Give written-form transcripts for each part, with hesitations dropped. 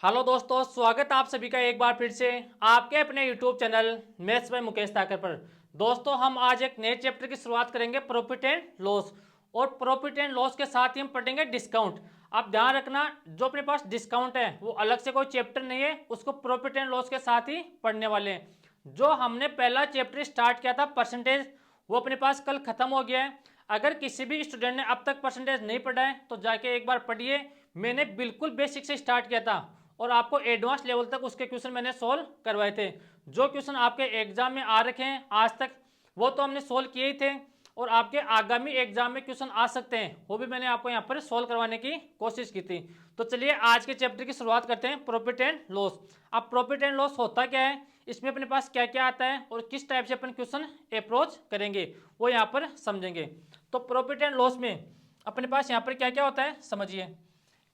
Hello दोस्तों, स्वागत है आप सभी का एक बार फिर से आपके अपने YouTube channel Maths by Mukesh Thakar पर। दोस्तों, हम आज एक नए चैप्टर की शुरुआत करेंगे, प्रॉफिट एंड लॉस। और प्रॉफिट एंड लॉस के साथ ही हम पढ़ेंगे डिस्काउंट। आप ध्यान रखना, जो अपने पास डिस्काउंट है वो अलग से कोई चैप्टर नहीं है, उसको प्रॉफिट एंड लॉस के साथ ही पढ़ने वाले हैं। जो हमने पहला चैप्टर स्टार्ट किया था परसेंटेज, वो अपने पास कल खत्म हो गया है। अगर किसी भी स्टूडेंट ने अब तक परसेंटेज नहीं पढ़ा है तो जाके एक बार पढ़िए। मैंने बिल्कुल बेसिक से स्टार्ट किया था और आपको एडवांस लेवल तक उसके क्वेश्चन मैंने सोल्व करवाए थे। जो क्वेश्चन आपके एग्जाम में आ रखे हैं आज तक, वो तो हमने सोल्व किए ही थे, और आपके आगामी एग्जाम में क्वेश्चन आ सकते हैं वो भी मैंने आपको यहाँ पर सोल्व करवाने की कोशिश की थी। तो चलिए आज के चैप्टर की शुरुआत करते हैं, प्रॉफिट एंड लॉस। अब प्रॉफिट एंड लॉस होता क्या है, इसमें अपने पास क्या क्या आता है और किस टाइप से अपन क्वेश्चन अप्रोच करेंगे वो यहाँ पर समझेंगे। तो प्रॉफिट एंड लॉस में अपने पास यहाँ पर क्या क्या होता है समझिए।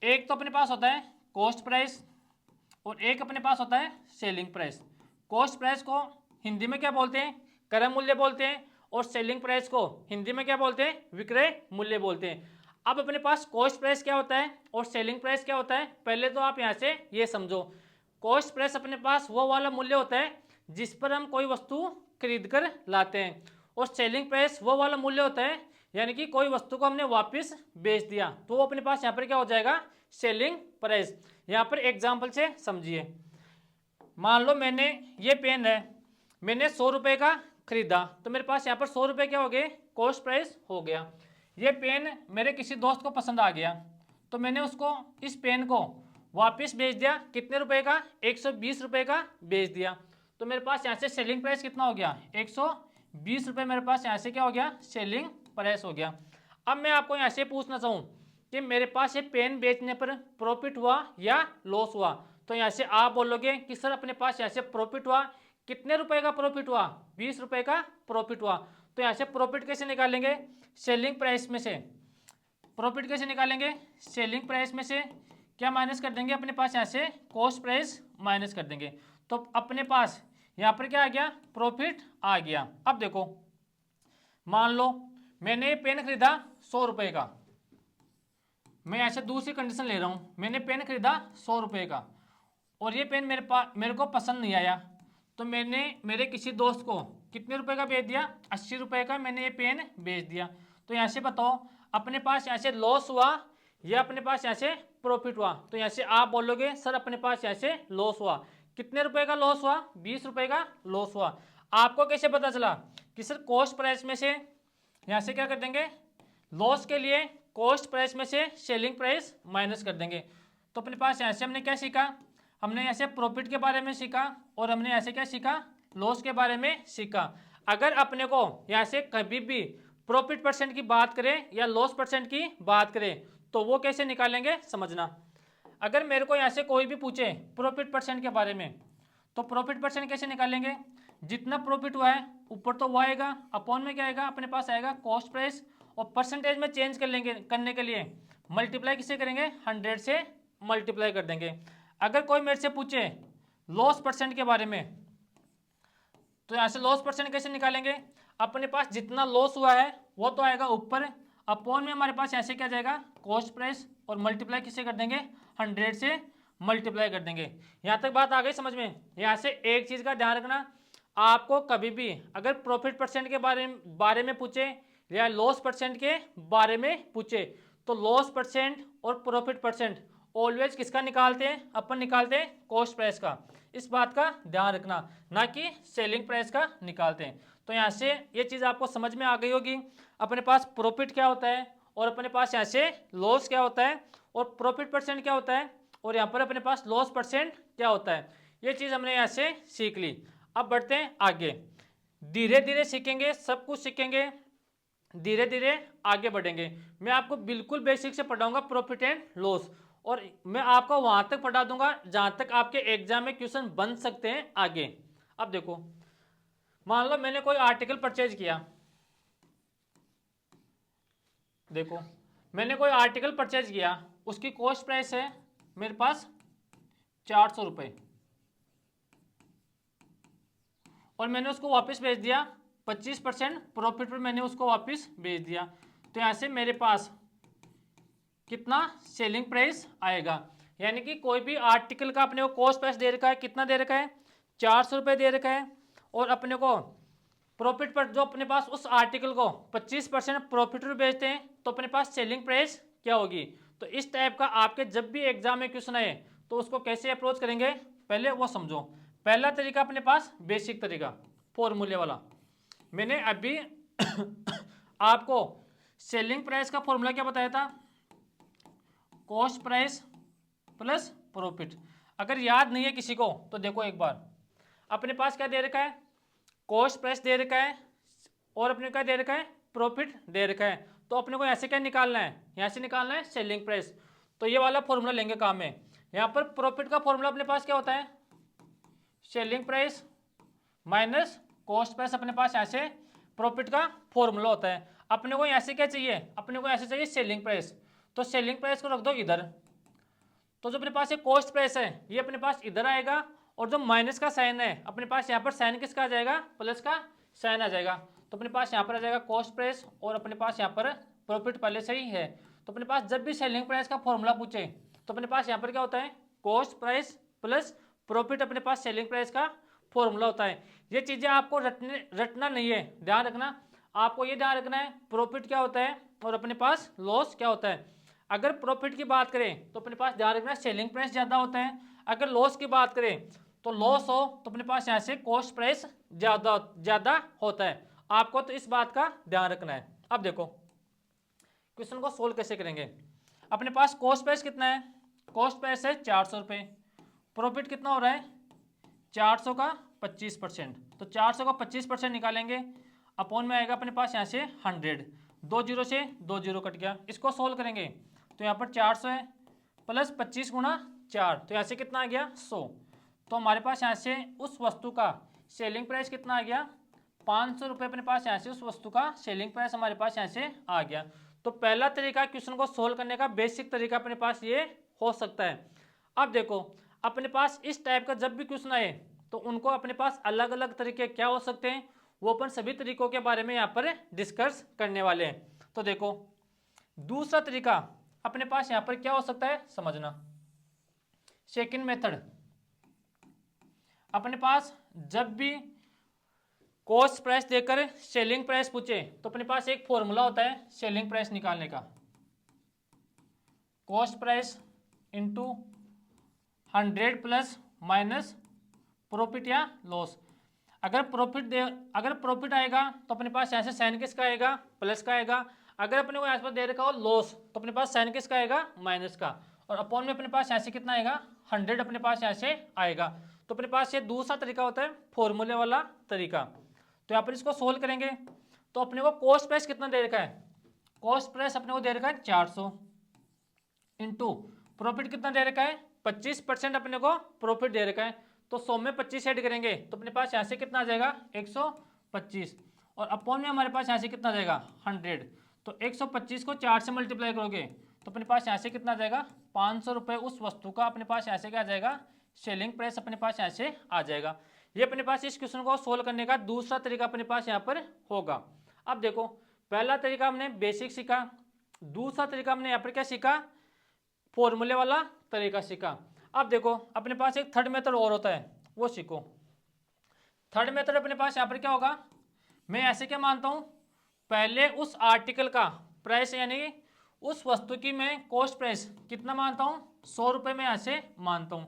एक तो अपने पास होता है कॉस्ट प्राइस, और एक अपने पास होता है सेलिंग प्राइस। कॉस्ट प्राइस को हिंदी में क्या बोलते हैं, क्रय मूल्य बोलते हैं, और सेलिंग प्राइस को हिंदी में क्या बोलते हैं, विक्रय मूल्य बोलते हैं। अब अपने पास कॉस्ट प्राइस क्या होता है और सेलिंग प्राइस क्या होता है, पहले तो आप यहाँ से ये समझो। कॉस्ट प्राइस अपने पास वो वाला मूल्य होता है जिस पर हम कोई वस्तु खरीद कर लाते हैं, और सेलिंग प्राइस वो वाला मूल्य होता है यानी कि कोई वस्तु को हमने वापस बेच दिया तो वो अपने पास यहाँ पर क्या हो जाएगा, सेलिंग प्राइस। यहाँ पर एग्जाम्पल से समझिए। मान लो मैंने ये पेन है, मैंने 100 रुपये का खरीदा तो मेरे पास यहाँ पर 100 रुपये क्या हो गए, कॉस्ट प्राइस हो गया। ये पेन मेरे किसी दोस्त को पसंद आ गया तो मैंने उसको इस पेन को वापस बेच दिया, कितने रुपए का, 120 रुपये का बेच दिया। तो मेरे पास यहाँ से सेलिंग प्राइस कितना हो गया, 120 रुपये मेरे पास यहाँ से क्या हो गया, सेलिंग प्राइस हो गया। अब मैं आपको यहाँ से पूछना चाहूँ कि मेरे पास ये पेन बेचने पर प्रॉफिट हुआ या लॉस हुआ, तो यहाँ से आप बोलोगे कि सर अपने पास यहाँ से प्रॉफिट हुआ, कितने रुपए का प्रॉफिट हुआ, 20 रुपये का प्रॉफिट हुआ। तो यहाँ से प्रॉफिट कैसे निकालेंगे, सेलिंग प्राइस में से। प्रॉफिट कैसे निकालेंगे, सेलिंग प्राइस में से क्या माइनस कर देंगे, अपने पास यहाँ से कॉस्ट प्राइस माइनस कर देंगे। तो अपने पास यहाँ पर क्या आ गया, प्रॉफिट आ गया। अब देखो, मान लो मैंने ये पेन खरीदा 100 रुपये का, मैं ऐसे दूसरी कंडीशन ले रहा हूँ, मैंने पेन खरीदा 100 रुपये का और ये पेन मेरे को पसंद नहीं आया, तो मैंने मेरे किसी दोस्त को कितने रुपए का बेच दिया, 80 रुपये का मैंने ये पेन बेच दिया। तो यहाँ से बताओ अपने पास यहाँ से लॉस हुआ या अपने पास यहाँ से प्रॉफिट हुआ। तो यहाँ से आप बोलोगे सर अपने पास यहाँ से लॉस हुआ, कितने रुपए का लॉस हुआ, 20 रुपये का लॉस हुआ। आपको कैसे पता चला कि सर कॉस्ट प्राइस में से यहाँ से क्या कर देंगे, लॉस के लिए कॉस्ट प्राइस में से सेलिंग प्राइस माइनस कर देंगे। तो अपने पास यहाँ से हमने क्या सीखा, हमने ऐसे प्रॉफिट के बारे में सीखा और हमने ऐसे क्या सीखा, लॉस के बारे में सीखा। अगर अपने को यहाँ से कभी भी प्रॉफिट परसेंट की बात करें या लॉस परसेंट की बात करें तो वो कैसे निकालेंगे समझना। अगर मेरे को यहाँ से कोई भी पूछे प्रॉफिट परसेंट के बारे में तो प्रॉफिट परसेंट कैसे निकालेंगे, जितना प्रॉफिट हुआ है ऊपर तो वो आएगा, अपॉन में क्या आएगा, अपने पास आएगा कॉस्ट प्राइस, और परसेंटेज में चेंज कर लेंगे, करने के लिए मल्टीप्लाई किससे करेंगे, 100 से मल्टीप्लाई कर देंगे। अगर कोई मेरे से पूछे लॉस परसेंट के बारे में तो यहाँ से लॉस परसेंट कैसे निकालेंगे, अपने पास जितना लॉस हुआ है वो तो आएगा ऊपर, अपॉन में हमारे पास ऐसे क्या जाएगा, कॉस्ट प्राइस, और मल्टीप्लाई किससे कर देंगे, 100 से मल्टीप्लाई कर देंगे। यहाँ तक बात आ गई समझ में। यहाँ से एक चीज़ का ध्यान रखना, आपको कभी भी अगर प्रॉफिट परसेंट के बारे में पूछे या लॉस परसेंट के बारे में पूछे तो लॉस परसेंट और प्रॉफिट परसेंट ऑलवेज किसका निकालते हैं, अपन निकालते हैं कॉस्ट प्राइस का। इस बात का ध्यान रखना, ना कि सेलिंग प्राइस का निकालते हैं। तो यहाँ से ये चीज़ आपको समझ में आ गई होगी, अपने पास प्रॉफिट क्या होता है और अपने पास यहाँ से लॉस क्या होता है और प्रॉफिट परसेंट क्या होता है और यहाँ पर अपने पास लॉस परसेंट क्या होता है। ये चीज़ हमने यहाँ से सीख ली। अब बढ़ते हैं आगे, धीरे धीरे सीखेंगे, सब कुछ सीखेंगे, धीरे धीरे आगे बढ़ेंगे। मैं आपको बिल्कुल बेसिक से पढ़ाऊंगा प्रॉफिट एंड लॉस, और मैं आपको वहां तक पढ़ा दूंगा जहां तक आपके एग्जाम में क्वेश्चन बन सकते हैं आगे। अब देखो, मान लो मैंने कोई आर्टिकल परचेज किया, देखो मैंने कोई आर्टिकल परचेज किया, उसकी कॉस्ट प्राइस है मेरे पास 400 रुपये, और मैंने उसको वापस भेज दिया 25% प्रॉफिट पर, मैंने उसको वापस भेज दिया। तो यहाँ से मेरे पास कितना सेलिंग प्राइस आएगा, यानी कि कोई भी आर्टिकल का अपने को कॉस्ट प्राइस दे रखा है, कितना दे रखा है, 400 रुपये दे रखा है, और अपने को प्रॉफिट पर जो अपने पास उस आर्टिकल को 25% प्रॉफिट पर बेचते हैं, तो अपने पास सेलिंग प्राइस क्या होगी। तो इस टाइप का आपके जब भी एग्जाम में क्वेश्चन आए तो उसको कैसे अप्रोच करेंगे पहले वो समझो। पहला तरीका अपने पास बेसिक तरीका फॉर्मूले वाला, मैंने अभी आपको सेलिंग प्राइस का फॉर्मूला क्या बताया था, कॉस्ट प्राइस प्लस प्रॉफिट। अगर याद नहीं है किसी को तो देखो एक बार, अपने पास क्या दे रखा है, कॉस्ट प्राइस दे रखा है, और अपने क्या दे रखा है, प्रॉफिट दे रखा है। तो अपने को ऐसे क्या निकालना है, यहाँ से निकालना है सेलिंग प्राइस। तो ये वाला फॉर्मूला लेंगे काम में। यहाँ पर प्रॉफिट का फॉर्मूला अपने पास क्या होता है, selling price minus cost price, अपने पास ऐसे प्रॉफिट का फॉर्मूला होता है। अपने को ऐसे क्या चाहिए, अपने को ऐसे चाहिए सेलिंग प्राइस, तो सेलिंग प्राइस को रख दो इधर। तो जो अपने पास ये कॉस्ट प्राइस है ये अपने पास इधर आएगा, और जो माइनस का साइन है अपने पास यहाँ पर साइन किसका आ जाएगा, प्लस का साइन आ जाएगा। तो अपने पास यहाँ पर आ जाएगा कॉस्ट प्राइस, और अपने पास यहाँ पर प्रॉफिट पहले से ही है। तो अपने पास जब भी सेलिंग प्राइस का फॉर्मूला पूछे तो अपने पास यहाँ पर क्या होता है, कॉस्ट प्राइस प्लस प्रॉफिट अपने पास सेलिंग प्राइस का फॉर्मूला होता है। ये चीज़ें आपको रटना नहीं है, ध्यान रखना। आपको ये ध्यान रखना है प्रॉफिट क्या होता है और अपने पास लॉस क्या होता है। अगर प्रॉफिट की बात करें तो अपने पास ध्यान रखना सेलिंग प्राइस ज़्यादा होता है, अगर लॉस की बात करें तो लॉस हो तो अपने पास यहाँ से कॉस्ट प्राइस ज़्यादा होता है। आपको तो इस बात का ध्यान रखना है। अब देखो क्वेश्चन को सोल्व कैसे करेंगे। अपने पास कॉस्ट प्राइस कितना है, कॉस्ट प्राइस है 400 रुपये, प्रॉफिट कितना हो रहा है 400 का 25%, तो 400 का 25% निकालेंगे, अपॉन में आएगा अपने पास यहाँ से 100, 2 जीरो से 2 जीरो कट गया। इसको सोल्व करेंगे तो यहाँ पर 400 है प्लस 25 गुणा 4, तो यहाँ से कितना आ गया 100। तो हमारे पास यहाँ से उस वस्तु का सेलिंग प्राइस कितना आ गया 500 रुपये, अपने पास यहाँ से उस वस्तु का सेलिंग प्राइस हमारे पास यहाँ से आ गया। तो पहला तरीका क्वेश्चन को सोल्व करने का बेसिक तरीका अपने पास ये हो सकता है। अब देखो अपने पास इस टाइप का जब भी क्वेश्चन आए तो उनको अपने पास अलग अलग तरीके क्या हो सकते हैं, वो अपन सभी तरीकों के बारे में यहाँ पर डिस्कस करने वाले हैं। तो देखो दूसरा तरीका अपने पास यहाँ पर क्या हो सकता है समझना। सेकंड मेथड, अपने पास जब भी कॉस्ट प्राइस देकर सेलिंग प्राइस पूछे तो अपने पास एक फॉर्मूला होता है सेलिंग प्राइस निकालने का, cost price into 100 plus minus profit या लॉस। अगर प्रॉफिट आएगा तो अपने पास यहाँ से साइन किसका आएगा, प्लस का आएगा। अगर अपने को यहाँ पर दे रखा हो लॉस तो अपने पास साइन किसका आएगा, माइनस का। और अपॉन में अपने पास यहाँ से कितना आएगा 100 अपने पास यहाँ से आएगा। तो अपने पास ये दूसरा तरीका होता है फॉर्मूले वाला तरीका। तो यहाँ पर इसको सोल्व करेंगे तो अपने को कॉस्ट प्राइस कितना दे रखा है, कॉस्ट प्राइस अपने को दे रखा है 400 इंटू प्रॉफिट कितना दे रखा है 25% अपने को प्रॉफिट दे रखा है। तो 100 में 25 ऐड करेंगे तो अपने पास यहाँ से कितना आ जाएगा 125, और अपॉन में हमारे पास यहाँ से कितना आ जाएगा 100। तो 125 को 4 से मल्टीप्लाई करोगे तो अपने पास यहाँ से कितना आ जाएगा 500 रुपये उस वस्तु का अपने पास यहाँ से क्या आ जाएगा सेलिंग प्राइस अपने पास यहाँ से आ जाएगा। ये अपने पास इस क्वेश्चन को सोल्व करने का दूसरा तरीका अपने पास यहाँ पर होगा। अब देखो पहला तरीका हमने बेसिक सीखा, दूसरा तरीका हमने यहाँ पर क्या सीखा, फॉर्मूले वाला तरीका सीखा। अब देखो अपने पास एक थर्ड मेथड और होता है वो सीखो। थर्ड मेथड अपने पास यहाँ पर क्या होगा, मैं ऐसे क्या मानता हूँ, पहले उस आर्टिकल का प्राइस यानी उस वस्तु की मैं कॉस्ट प्राइस कितना मानता हूँ 100 रुपये में यहाँ से मानता हूँ।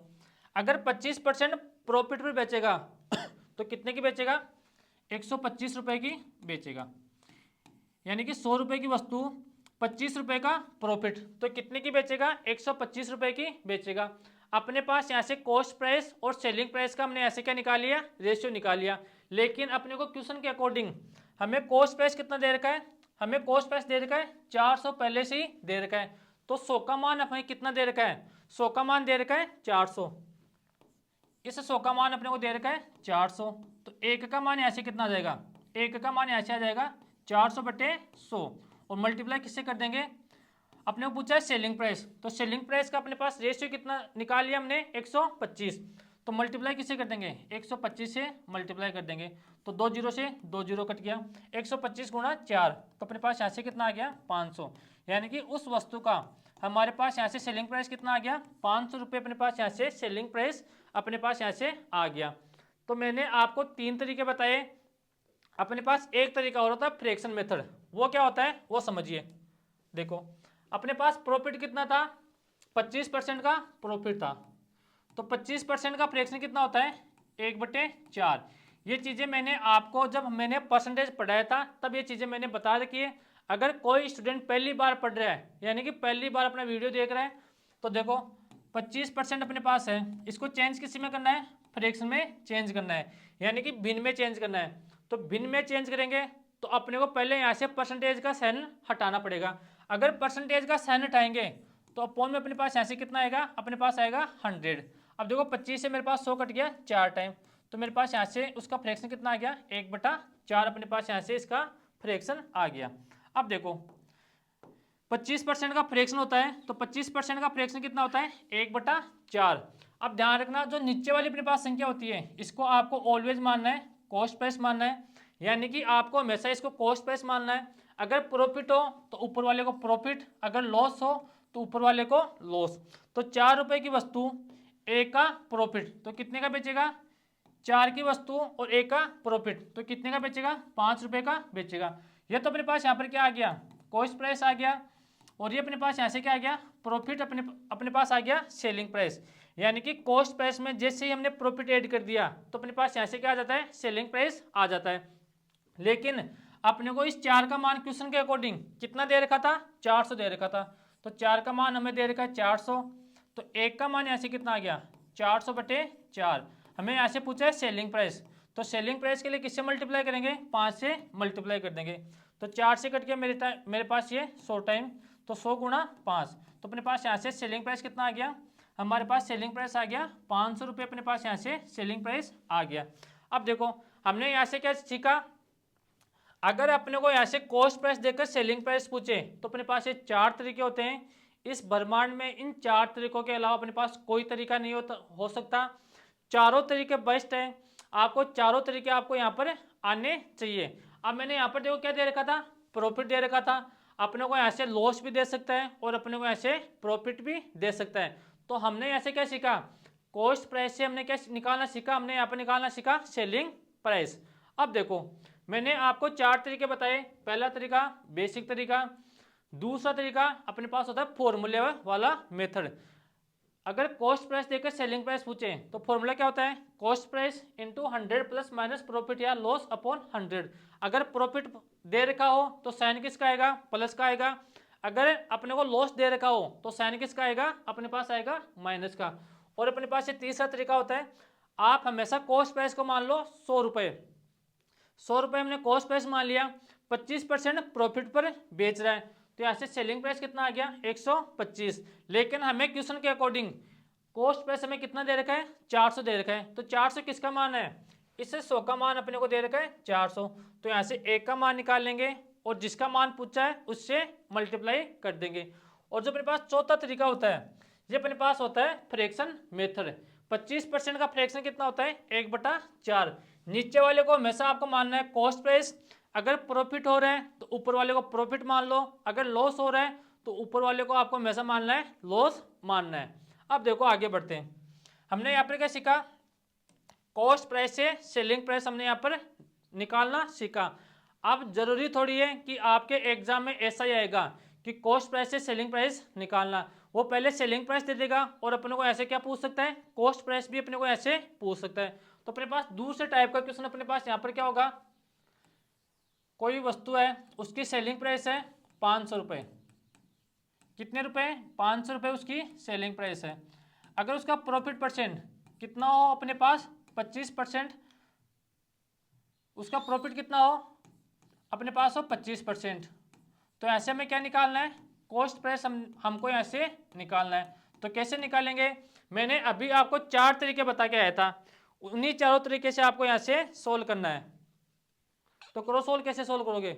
अगर 25% प्रॉफिट पर बेचेगा तो कितने की बेचेगा 125 रुपये की बेचेगा, यानी कि 100 रुपये की वस्तु 25 रुपये का प्रॉफिट तो कितने की बेचेगा 125 रुपये की बेचेगा। अपने पास यहाँ से कॉस्ट प्राइस और सेलिंग प्राइस का हमने ऐसे क्या निकाल लिया, रेशियो निकाल लिया। लेकिन अपने को क्वेश्चन के अकॉर्डिंग हमें कॉस्ट प्राइस कितना दे रखा है, हमें कॉस्ट प्राइस दे रखा है 400 पहले से ही दे रखा है। तो 100 का मान हमें कितना दे रखा है, 100 का मान दे रखा है 400, इस 100 का मान अपने को दे रखा है 400। तो 1 का मान यहाँ से कितना आ जाएगा, 1 का मान यहाँ से आ जाएगा 400/100, और मल्टीप्लाई किससे कर देंगे, अपने को पूछा है सेलिंग प्राइस, तो सेलिंग प्राइस का अपने पास रेशियो कितना निकाल लिया हमने 125। तो मल्टीप्लाई किससे कर देंगे, 125 से मल्टीप्लाई कर देंगे, तो 2 जीरो से 2 जीरो कट गया, 125 गुणा 4, तो अपने पास यहाँ से कितना आ गया 500। यानी कि उस वस्तु का हमारे पास यहाँ से सेलिंग प्राइस कितना आ गया 500 रुपये, अपने पास यहाँ से सेलिंग प्राइस अपने पास यहाँ से आ गया। तो मैंने आपको 3 तरीके बताए, अपने पास एक तरीका और होता है फ्रैक्शन मेथड, वो क्या होता है वो समझिए। देखो अपने पास प्रॉफिट कितना था, 25% का प्रॉफिट था, तो 25% का फ्रैक्शन कितना होता है 1/4। ये चीज़ें मैंने आपको जब मैंने परसेंटेज पढ़ाया था तब ये चीज़ें मैंने बता रखी है। अगर कोई स्टूडेंट पहली बार पढ़ रहा है यानी कि पहली बार अपना वीडियो देख रहा है, तो देखो 25% अपने पास है, इसको चेंज किसी में करना है, फ्रैक्शन में चेंज करना है, यानी कि भिन्न में चेंज करना है। तो भिन्न में चेंज करेंगे तो अपने को पहले यहाँ से परसेंटेज का साइन हटाना पड़ेगा। अगर परसेंटेज का साइन हटाएंगे तो अपॉन में अपने पास यहाँ से कितना आएगा, अपने पास आएगा 100। अब देखो 25 से मेरे पास 100 कट गया 4 टाइम, तो मेरे पास यहाँ से उसका फ्रैक्शन कितना आ गया 1/4, अपने पास यहाँ से इसका फ्रैक्शन आ गया। अब देखो 25% का फ्रैक्शन होता है, तो 25% का फ्रैक्शन कितना होता है 1/4। अब ध्यान रखना जो नीचे वाली अपने पास संख्या होती है इसको आपको ऑलवेज मानना है, कॉस्ट प्राइस मानना है, यानी कि आपको हमेशा इसको कॉस्ट प्राइस मानना है। अगर प्रॉफिट हो तो ऊपर वाले को प्रॉफिट, अगर लॉस हो तो ऊपर वाले को लॉस। तो 4 रुपए की वस्तु, एक का प्रॉफिट, तो कितने का बेचेगा 4 की वस्तु और एक का प्रॉफिट, तो कितने का बेचेगा 5 रुपए का बेचेगा। ये तो अपने पास यहाँ पर क्या आ गया कॉस्ट प्राइस आ गया, और ये अपने पास यहाँ से क्या आ गया प्रॉफिट, अपने पास आ गया सेलिंग प्राइस। यानी कि कॉस्ट प्राइस में जैसे ही हमने प्रॉफिट ऐड कर दिया तो अपने पास यहाँ से क्या आ जाता है सेलिंग प्राइस आ जाता है। लेकिन अपने को इस 4 का मान क्वेश्चन के अकॉर्डिंग कितना दे रखा था 400 दे रखा था, तो 4 का मान हमें दे रखा है 400, तो 1 का मान यहाँ से कितना आ गया 400/4। हमें यहाँ से पूछा है सेलिंग प्राइस, तो सेलिंग प्राइस के लिए किससे मल्टीप्लाई करेंगे 5 से मल्टीप्लाई कर देंगे, तो 4 से कट के मेरे पास ये 100 टाइम, तो 100 गुणा 5, तो अपने पास यहाँ से सेलिंग प्राइस कितना आ गया, हमारे पास सेलिंग प्राइस आ गया 500 रुपये, अपने पास यहाँ से सेलिंग प्राइस आ गया। अब देखो हमने यहाँ से क्या सीखा, अगर अपने को यहाँ से कॉस्ट प्राइस देकर सेलिंग प्राइस पूछे तो अपने पास ये 4 तरीके होते हैं। इस ब्रह्मांड में इन 4 तरीकों के अलावा अपने पास कोई तरीका नहीं हो सकता, चारों तरीके बेस्ट हैं, आपको चारों तरीके आपको यहाँ पर आने चाहिए। अब मैंने यहाँ पर देखो क्या दे रखा था प्रॉफिट दे रखा था, अपने को यहाँ से लॉस भी दे सकता है और अपने को यहाँ से प्रॉफिट भी दे सकता है। तो हमने यहाँ से क्या सीखा कॉस्ट प्राइस से हमने क्या निकालना सीखा, हमने यहाँ पर निकालना सीखा सेलिंग प्राइस। अब देखो मैंने आपको 4 तरीके बताए, पहला तरीका बेसिक तरीका, दूसरा तरीका अपने पास होता है फॉर्मूले वाला मेथड। अगर कॉस्ट प्राइस देकर सेलिंग प्राइस पूछे तो फॉर्मूला क्या होता है cost price into 100 plus minus profit या लॉस अपॉन 100। अगर प्रॉफिट दे रखा हो तो साइन किसका आएगा प्लस का आएगा, अगर अपने को लॉस दे रखा हो तो साइन किसका आएगा अपने पास आएगा माइनस का। और अपने पास ये तीसरा तरीका होता है, आप हमेशा कॉस्ट प्राइस को मान लो 100 रुपये, 100 रुपये हमने कॉस्ट प्राइस मान लिया, 25% प्रॉफिट पर बेच रहा है, तो यहाँ से सेलिंग प्राइस कितना आ गया 125। लेकिन हमें क्वेश्चन के अकॉर्डिंग कॉस्ट प्राइस हमें कितना दे रखा है 400 दे रखा है, तो 400 किसका मान है, इससे 100 का मान अपने को दे रखा है 400, तो यहाँ से 1 का मान निकाल लेंगे और जिसका मान पूछा है उससे मल्टीप्लाई कर देंगे। और जो अपने पास चौथा तरीका होता है ये अपने पास होता है फ्रैक्शन मेथड। 25% का फ्रैक्शन कितना होता है 1/4। नीचे वाले को हमेशा आपको मानना है कॉस्ट प्राइस, अगर प्रॉफिट हो रहा है तो ऊपर वाले को प्रॉफिट मान लो, अगर लॉस हो रहा है तो ऊपर वाले को आपको हमेशा मानना है लॉस मानना है। अब देखो आगे बढ़ते हैं, हमने यहाँ पर क्या सीखा कॉस्ट प्राइस से सेलिंग प्राइस हमने यहाँ पर निकालना सीखा। अब जरूरी थोड़ी है कि आपके एग्जाम में ऐसा ही आएगा कि कॉस्ट प्राइस से सेलिंग प्राइस निकालना, वो पहले सेलिंग प्राइस दे देगा और अपने को ऐसे क्या पूछ सकता है कॉस्ट प्राइस भी अपने को ऐसे पूछ सकता है। तो अपने पास दूसरे टाइप का क्वेश्चन अपने पास यहाँ पर क्या होगा, कोई वस्तु है उसकी सेलिंग प्राइस है 500 रुपये, कितने रुपए 500 रुपये उसकी सेलिंग प्राइस है, अगर उसका प्रॉफिट परसेंट कितना हो अपने पास 25%, उसका प्रॉफिट कितना हो अपने पास हो 25%, तो ऐसे में क्या निकालना है कॉस्ट प्राइस हमको यहाँ से निकालना है। तो कैसे निकालेंगे, मैंने अभी आपको 4 तरीके बता के आया था, उन्हीं चारों तरीके से आपको यहाँ से सोल्व करना है। तो करो सोल्व, कैसे सोल्व करोगे,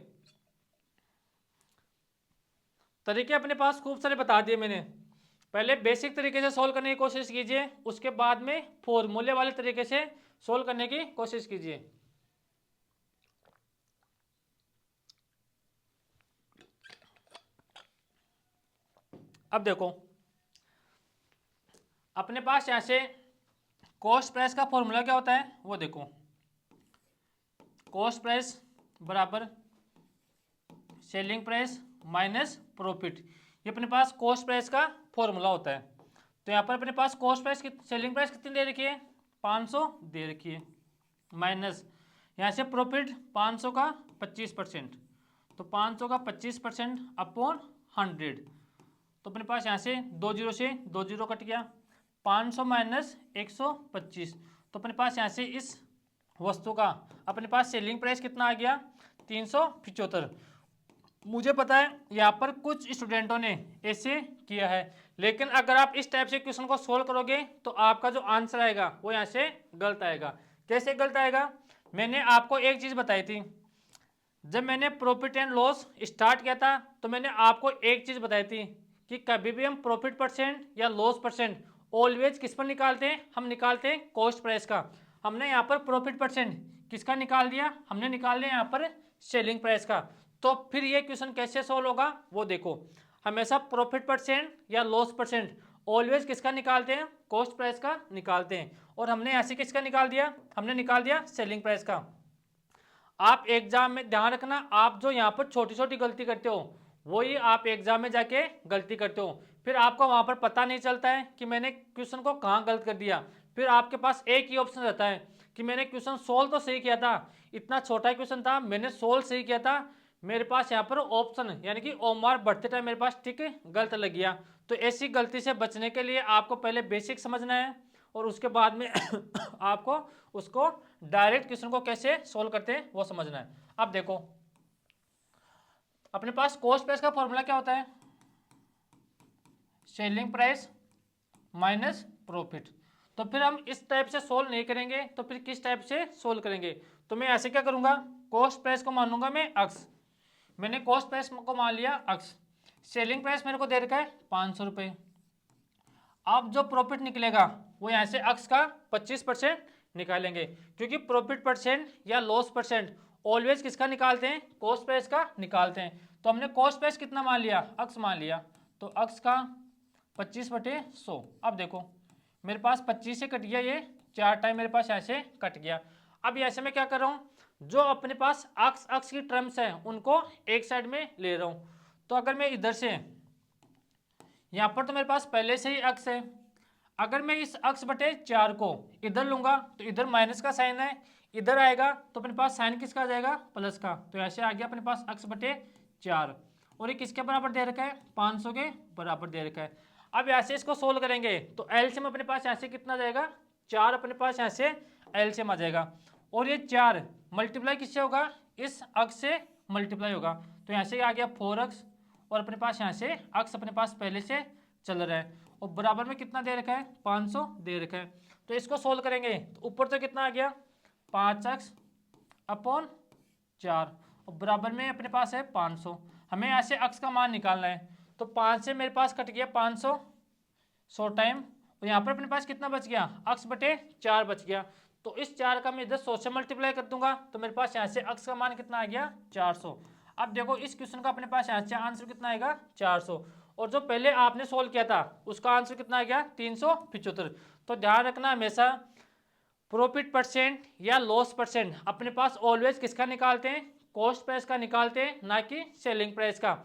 तरीके अपने पास खूब सारे बता दिए मैंने। पहले बेसिक तरीके से सोल्व करने की कोशिश कीजिए, उसके बाद में फॉर्मूले वाले तरीके से सोल्व करने की कोशिश कीजिए। अब देखो अपने पास यहां से कॉस्ट प्राइस का फॉर्मूला क्या होता है वो देखो, कॉस्ट प्राइस बराबर सेलिंग प्राइस माइनस प्रॉफिट, ये अपने पास कॉस्ट प्राइस का फॉर्मूला होता है। तो यहाँ पर अपने पास कॉस्ट प्राइस सेलिंग प्राइस कितनी दे रखी है, 500 दे रखी है, माइनस यहाँ से प्रॉफिट 500 का 25%, तो 500 का 25% अपॉन 100, तो अपने पास यहाँ से 2 जीरो से 2 जीरो कट गया, 500 माइनस 125, तो अपने पास यहाँ से इस वस्तु का अपने पास सेलिंग प्राइस कितना आ गया, 375। मुझे पता है यहाँ पर कुछ स्टूडेंटों ने ऐसे किया है, लेकिन अगर आप इस टाइप से क्वेश्चन को सोल्व करोगे तो आपका जो आंसर आएगा वो यहाँ से गलत आएगा। कैसे गलत आएगा, मैंने आपको एक चीज़ बताई थी, जब मैंने प्रॉफिट एंड लॉस स्टार्ट किया था तो मैंने आपको एक चीज़ बताई थी कि कभी भी हम प्रॉफिट परसेंट या लॉस परसेंट ऑलवेज किस पर निकालते हैं, हम निकालते हैं कॉस्ट प्राइस का। हमने यहाँ पर प्रॉफिट परसेंट किसका निकाल दिया, हमने निकाल लिया यहाँ पर सेलिंग प्राइस का। तो फिर ये क्वेश्चन कैसे सोल्व होगा वो देखो, हमेशा प्रॉफिट परसेंट या लॉस परसेंट ऑलवेज किसका निकालते हैं, कॉस्ट प्राइस का निकालते हैं, और हमने यहाँ से किसका निकाल दिया, हमने निकाल दिया सेलिंग प्राइस का। आप एग्जाम में ध्यान रखना, आप जो यहाँ पर छोटी छोटी गलती करते हो वही आप एग्जाम में जाके गलती करते हो, फिर आपको वहाँ पर पता नहीं चलता है कि मैंने क्वेश्चन को कहाँ गलत कर दिया। फिर आपके पास एक ही ऑप्शन रहता है कि मैंने क्वेश्चन सोल्व तो सही किया था, इतना छोटा क्वेश्चन था, मैंने सोल्व सही किया था, मेरे पास यहाँ पर ऑप्शन यानी कि ओ मार्क बढ़ते टाइम मेरे पास टिक गलत लग गया। तो ऐसी गलती से बचने के लिए आपको पहले बेसिक समझना है और उसके बाद में आपको उसको डायरेक्ट क्वेश्चन को कैसे सोल्व करते हैं वो समझना है। अब देखो अपने पास कॉस्ट प्राइस का फॉर्मूला क्या होता है, सेलिंग प्राइस माइनस प्रॉफिट। तो फिर हम इस टाइप से सोल्व नहीं करेंगे तो फिर किस टाइप से सोल्व करेंगे, तो मैं ऐसे क्या करूंगा, कॉस्ट प्राइस को मान लूंगा मैं अक्स, मैंने कॉस्ट प्राइस को मान लिया अक्स, सेलिंग प्राइस मेरे को दे रखा है 500 रुपये। अब जो प्रॉफिट निकलेगा वो यहाँ से अक्स का 25% निकालेंगे, क्योंकि प्रॉफिट परसेंट या लॉस परसेंट ऑलवेज किसका निकालते हैं, कॉस्ट प्राइस का निकालते हैं। तो हमने कॉस्ट प्राइस कितना मान लिया, अक्स मान लिया, तो अक्स का 25/100। अब देखो मेरे पास 25 से कट गया, ये 4 टाइम मेरे पास ऐसे कट गया। अब ऐसे में क्या कर रहा हूँ, जो अपने पास अक्स अक्स की टर्म्स हैं उनको एक साइड में ले रहा हूँ। तो अगर मैं इधर से, यहाँ पर तो मेरे पास पहले से ही अक्स है, अगर मैं इस अक्स बटे 4 को इधर लूंगा तो इधर माइनस का साइन है, इधर आएगा तो अपने पास साइन किसका आ जाएगा, प्लस का। तो ऐसे आ गया अपने पास अक्स बटे 4, और ये किसके बराबर दे रखा है, 500 के बराबर दे रखा है। अब ऐसे इसको सोल्व करेंगे तो एलसीएम अपने पास ऐसे कितना जाएगा, 4 अपने पास ऐसे एलसीएम आ जाएगा, और ये 4 मल्टीप्लाई किससे होगा, इस अक्स से मल्टीप्लाई होगा। तो यहाँ से आ गया 4x, और अपने पास यहाँ से अक्स अपने पास पहले से चल रहा है, और बराबर में कितना दे रखा है, 500 दे रखा है। तो इसको सोल्व करेंगे तो ऊपर तो कितना आ गया, 5x अपॉन 4, और बराबर में अपने पास है 500। हमें ऐसे अक्स का मान निकालना है, तो 5 से मेरे पास कट गया 500 100 टाइम, और यहाँ पर अपने पास कितना बच गया, अक्स बटे 4 बच गया। तो इस 4 का मैं इधर 100 से मल्टीप्लाई कर दूंगा तो मेरे पास यहाँ से अक्स का मान कितना आ गया, 400। अब देखो इस क्वेश्चन का अपने पास यहाँ से आंसर कितना आएगा, 400, और जो पहले आपने सोल्व किया था उसका आंसर कितना आ गया, 375। तो ध्यान रखना हमेशा प्रॉफिट परसेंट या लॉस परसेंट अपने पास ऑलवेज किसका निकालते हैं, कॉस्ट प्राइस का निकालते हैं, ना कि सेलिंग प्राइस का।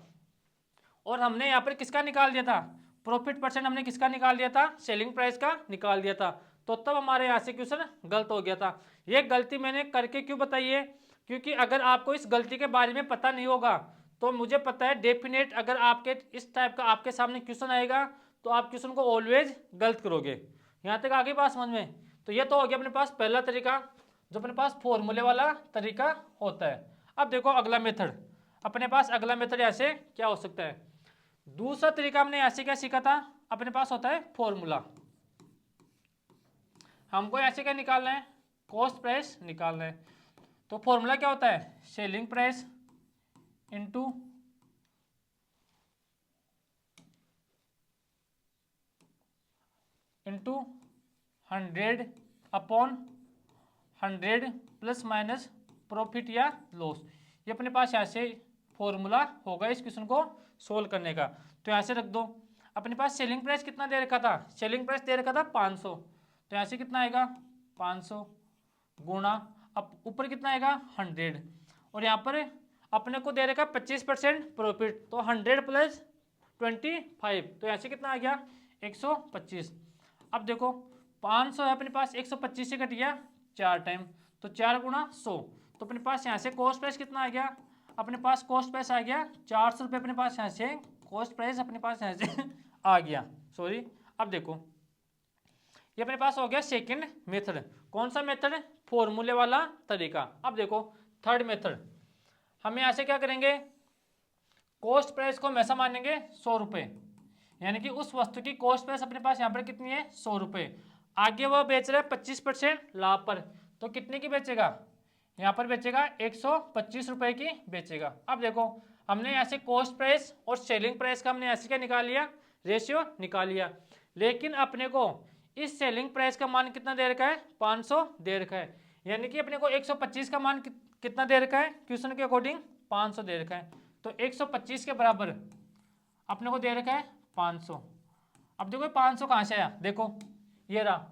और हमने यहाँ पर किसका निकाल दिया था, प्रॉफिट परसेंट हमने किसका निकाल दिया था, सेलिंग प्राइस का निकाल दिया था। तो तब हमारे यहाँ से क्वेश्चन गलत हो गया था। ये गलती मैंने करके क्यों बताई है, क्योंकि अगर आपको इस गलती के बारे में पता नहीं होगा तो मुझे पता है डेफिनेट अगर आपके इस टाइप का आपके सामने क्वेश्चन आएगा तो आप क्वेश्चन को ऑलवेज गलत करोगे। यहाँ तक आगे बात समझ में। तो ये तो हो गया अपने पास पहला तरीका, जो अपने पास फॉर्मूले वाला तरीका होता है। अब देखो अगला मेथड, अपने पास अगला मेथड ऐसे क्या हो सकता है, दूसरा तरीका हमने ऐसे क्या सीखा था, अपने पास होता है फॉर्मूला। हमको ऐसे क्या निकालना है, कॉस्ट प्राइस निकालना है। तो फॉर्मूला क्या होता है, selling price into into 100 upon 100 plus minus profit या लॉस। ये अपने पास यहाँ से फॉर्मूला होगा इस क्वेश्चन को सोल्व करने का। तो यहाँ से रख दो। अपने पास सेलिंग प्राइस कितना दे रखा था, सेलिंग प्राइस दे रखा था 500, तो यहाँ से कितना आएगा 500 गुणा, अब ऊपर कितना आएगा 100, और यहाँ पर अपने को दे रखा 25% प्रॉफिट, तो 100 प्लस 25, तो यहाँ से कितना आ गया 125। अब देखो 500 है अपने पास, 125 से कट गया 4 टाइम, तो 4 गुणा 100, तो अपने पास यहाँ से कॉस्ट प्राइस कितना आ गया, अपने पास कॉस्ट प्राइस आ गया 400 रुपये, अपने पास यहाँ से कॉस्ट प्राइस अपने पास यहाँ से आ गया, सॉरी। अब देखो ये अपने पास हो गया सेकंड मेथड। कौन सा मेथड, फॉर्मूले वाला तरीका। अब देखो थर्ड मेथड, हम यहाँ से क्या करेंगे, कॉस्ट प्राइस को हमेशा मानेंगे 100 रुपये, यानी कि उस वस्तु की कॉस्ट प्राइस अपने पास यहाँ पर कितनी है 100 रुपये, आगे वह बेच रहा है 25% लाभ पर, तो कितने की बेचेगा, यहाँ पर बेचेगा 125 रुपये की बेचेगा। अब देखो हमने यहाँ से कॉस्ट प्राइस और सेलिंग प्राइस का हमने यहाँ से क्या निकाल लिया, रेशियो निकाल लिया, लेकिन अपने को इस सेलिंग प्राइस का मान कितना दे रखा है 500 दे रखा है, यानी कि अपने को 125 का मान कितना दे रखा है, क्वेश्चन के अकॉर्डिंग 500 दे रखा है, तो 125 के बराबर अपने को दे रखा है 500। अब देखो 500 कहाँ से आया, देखो ये रहा,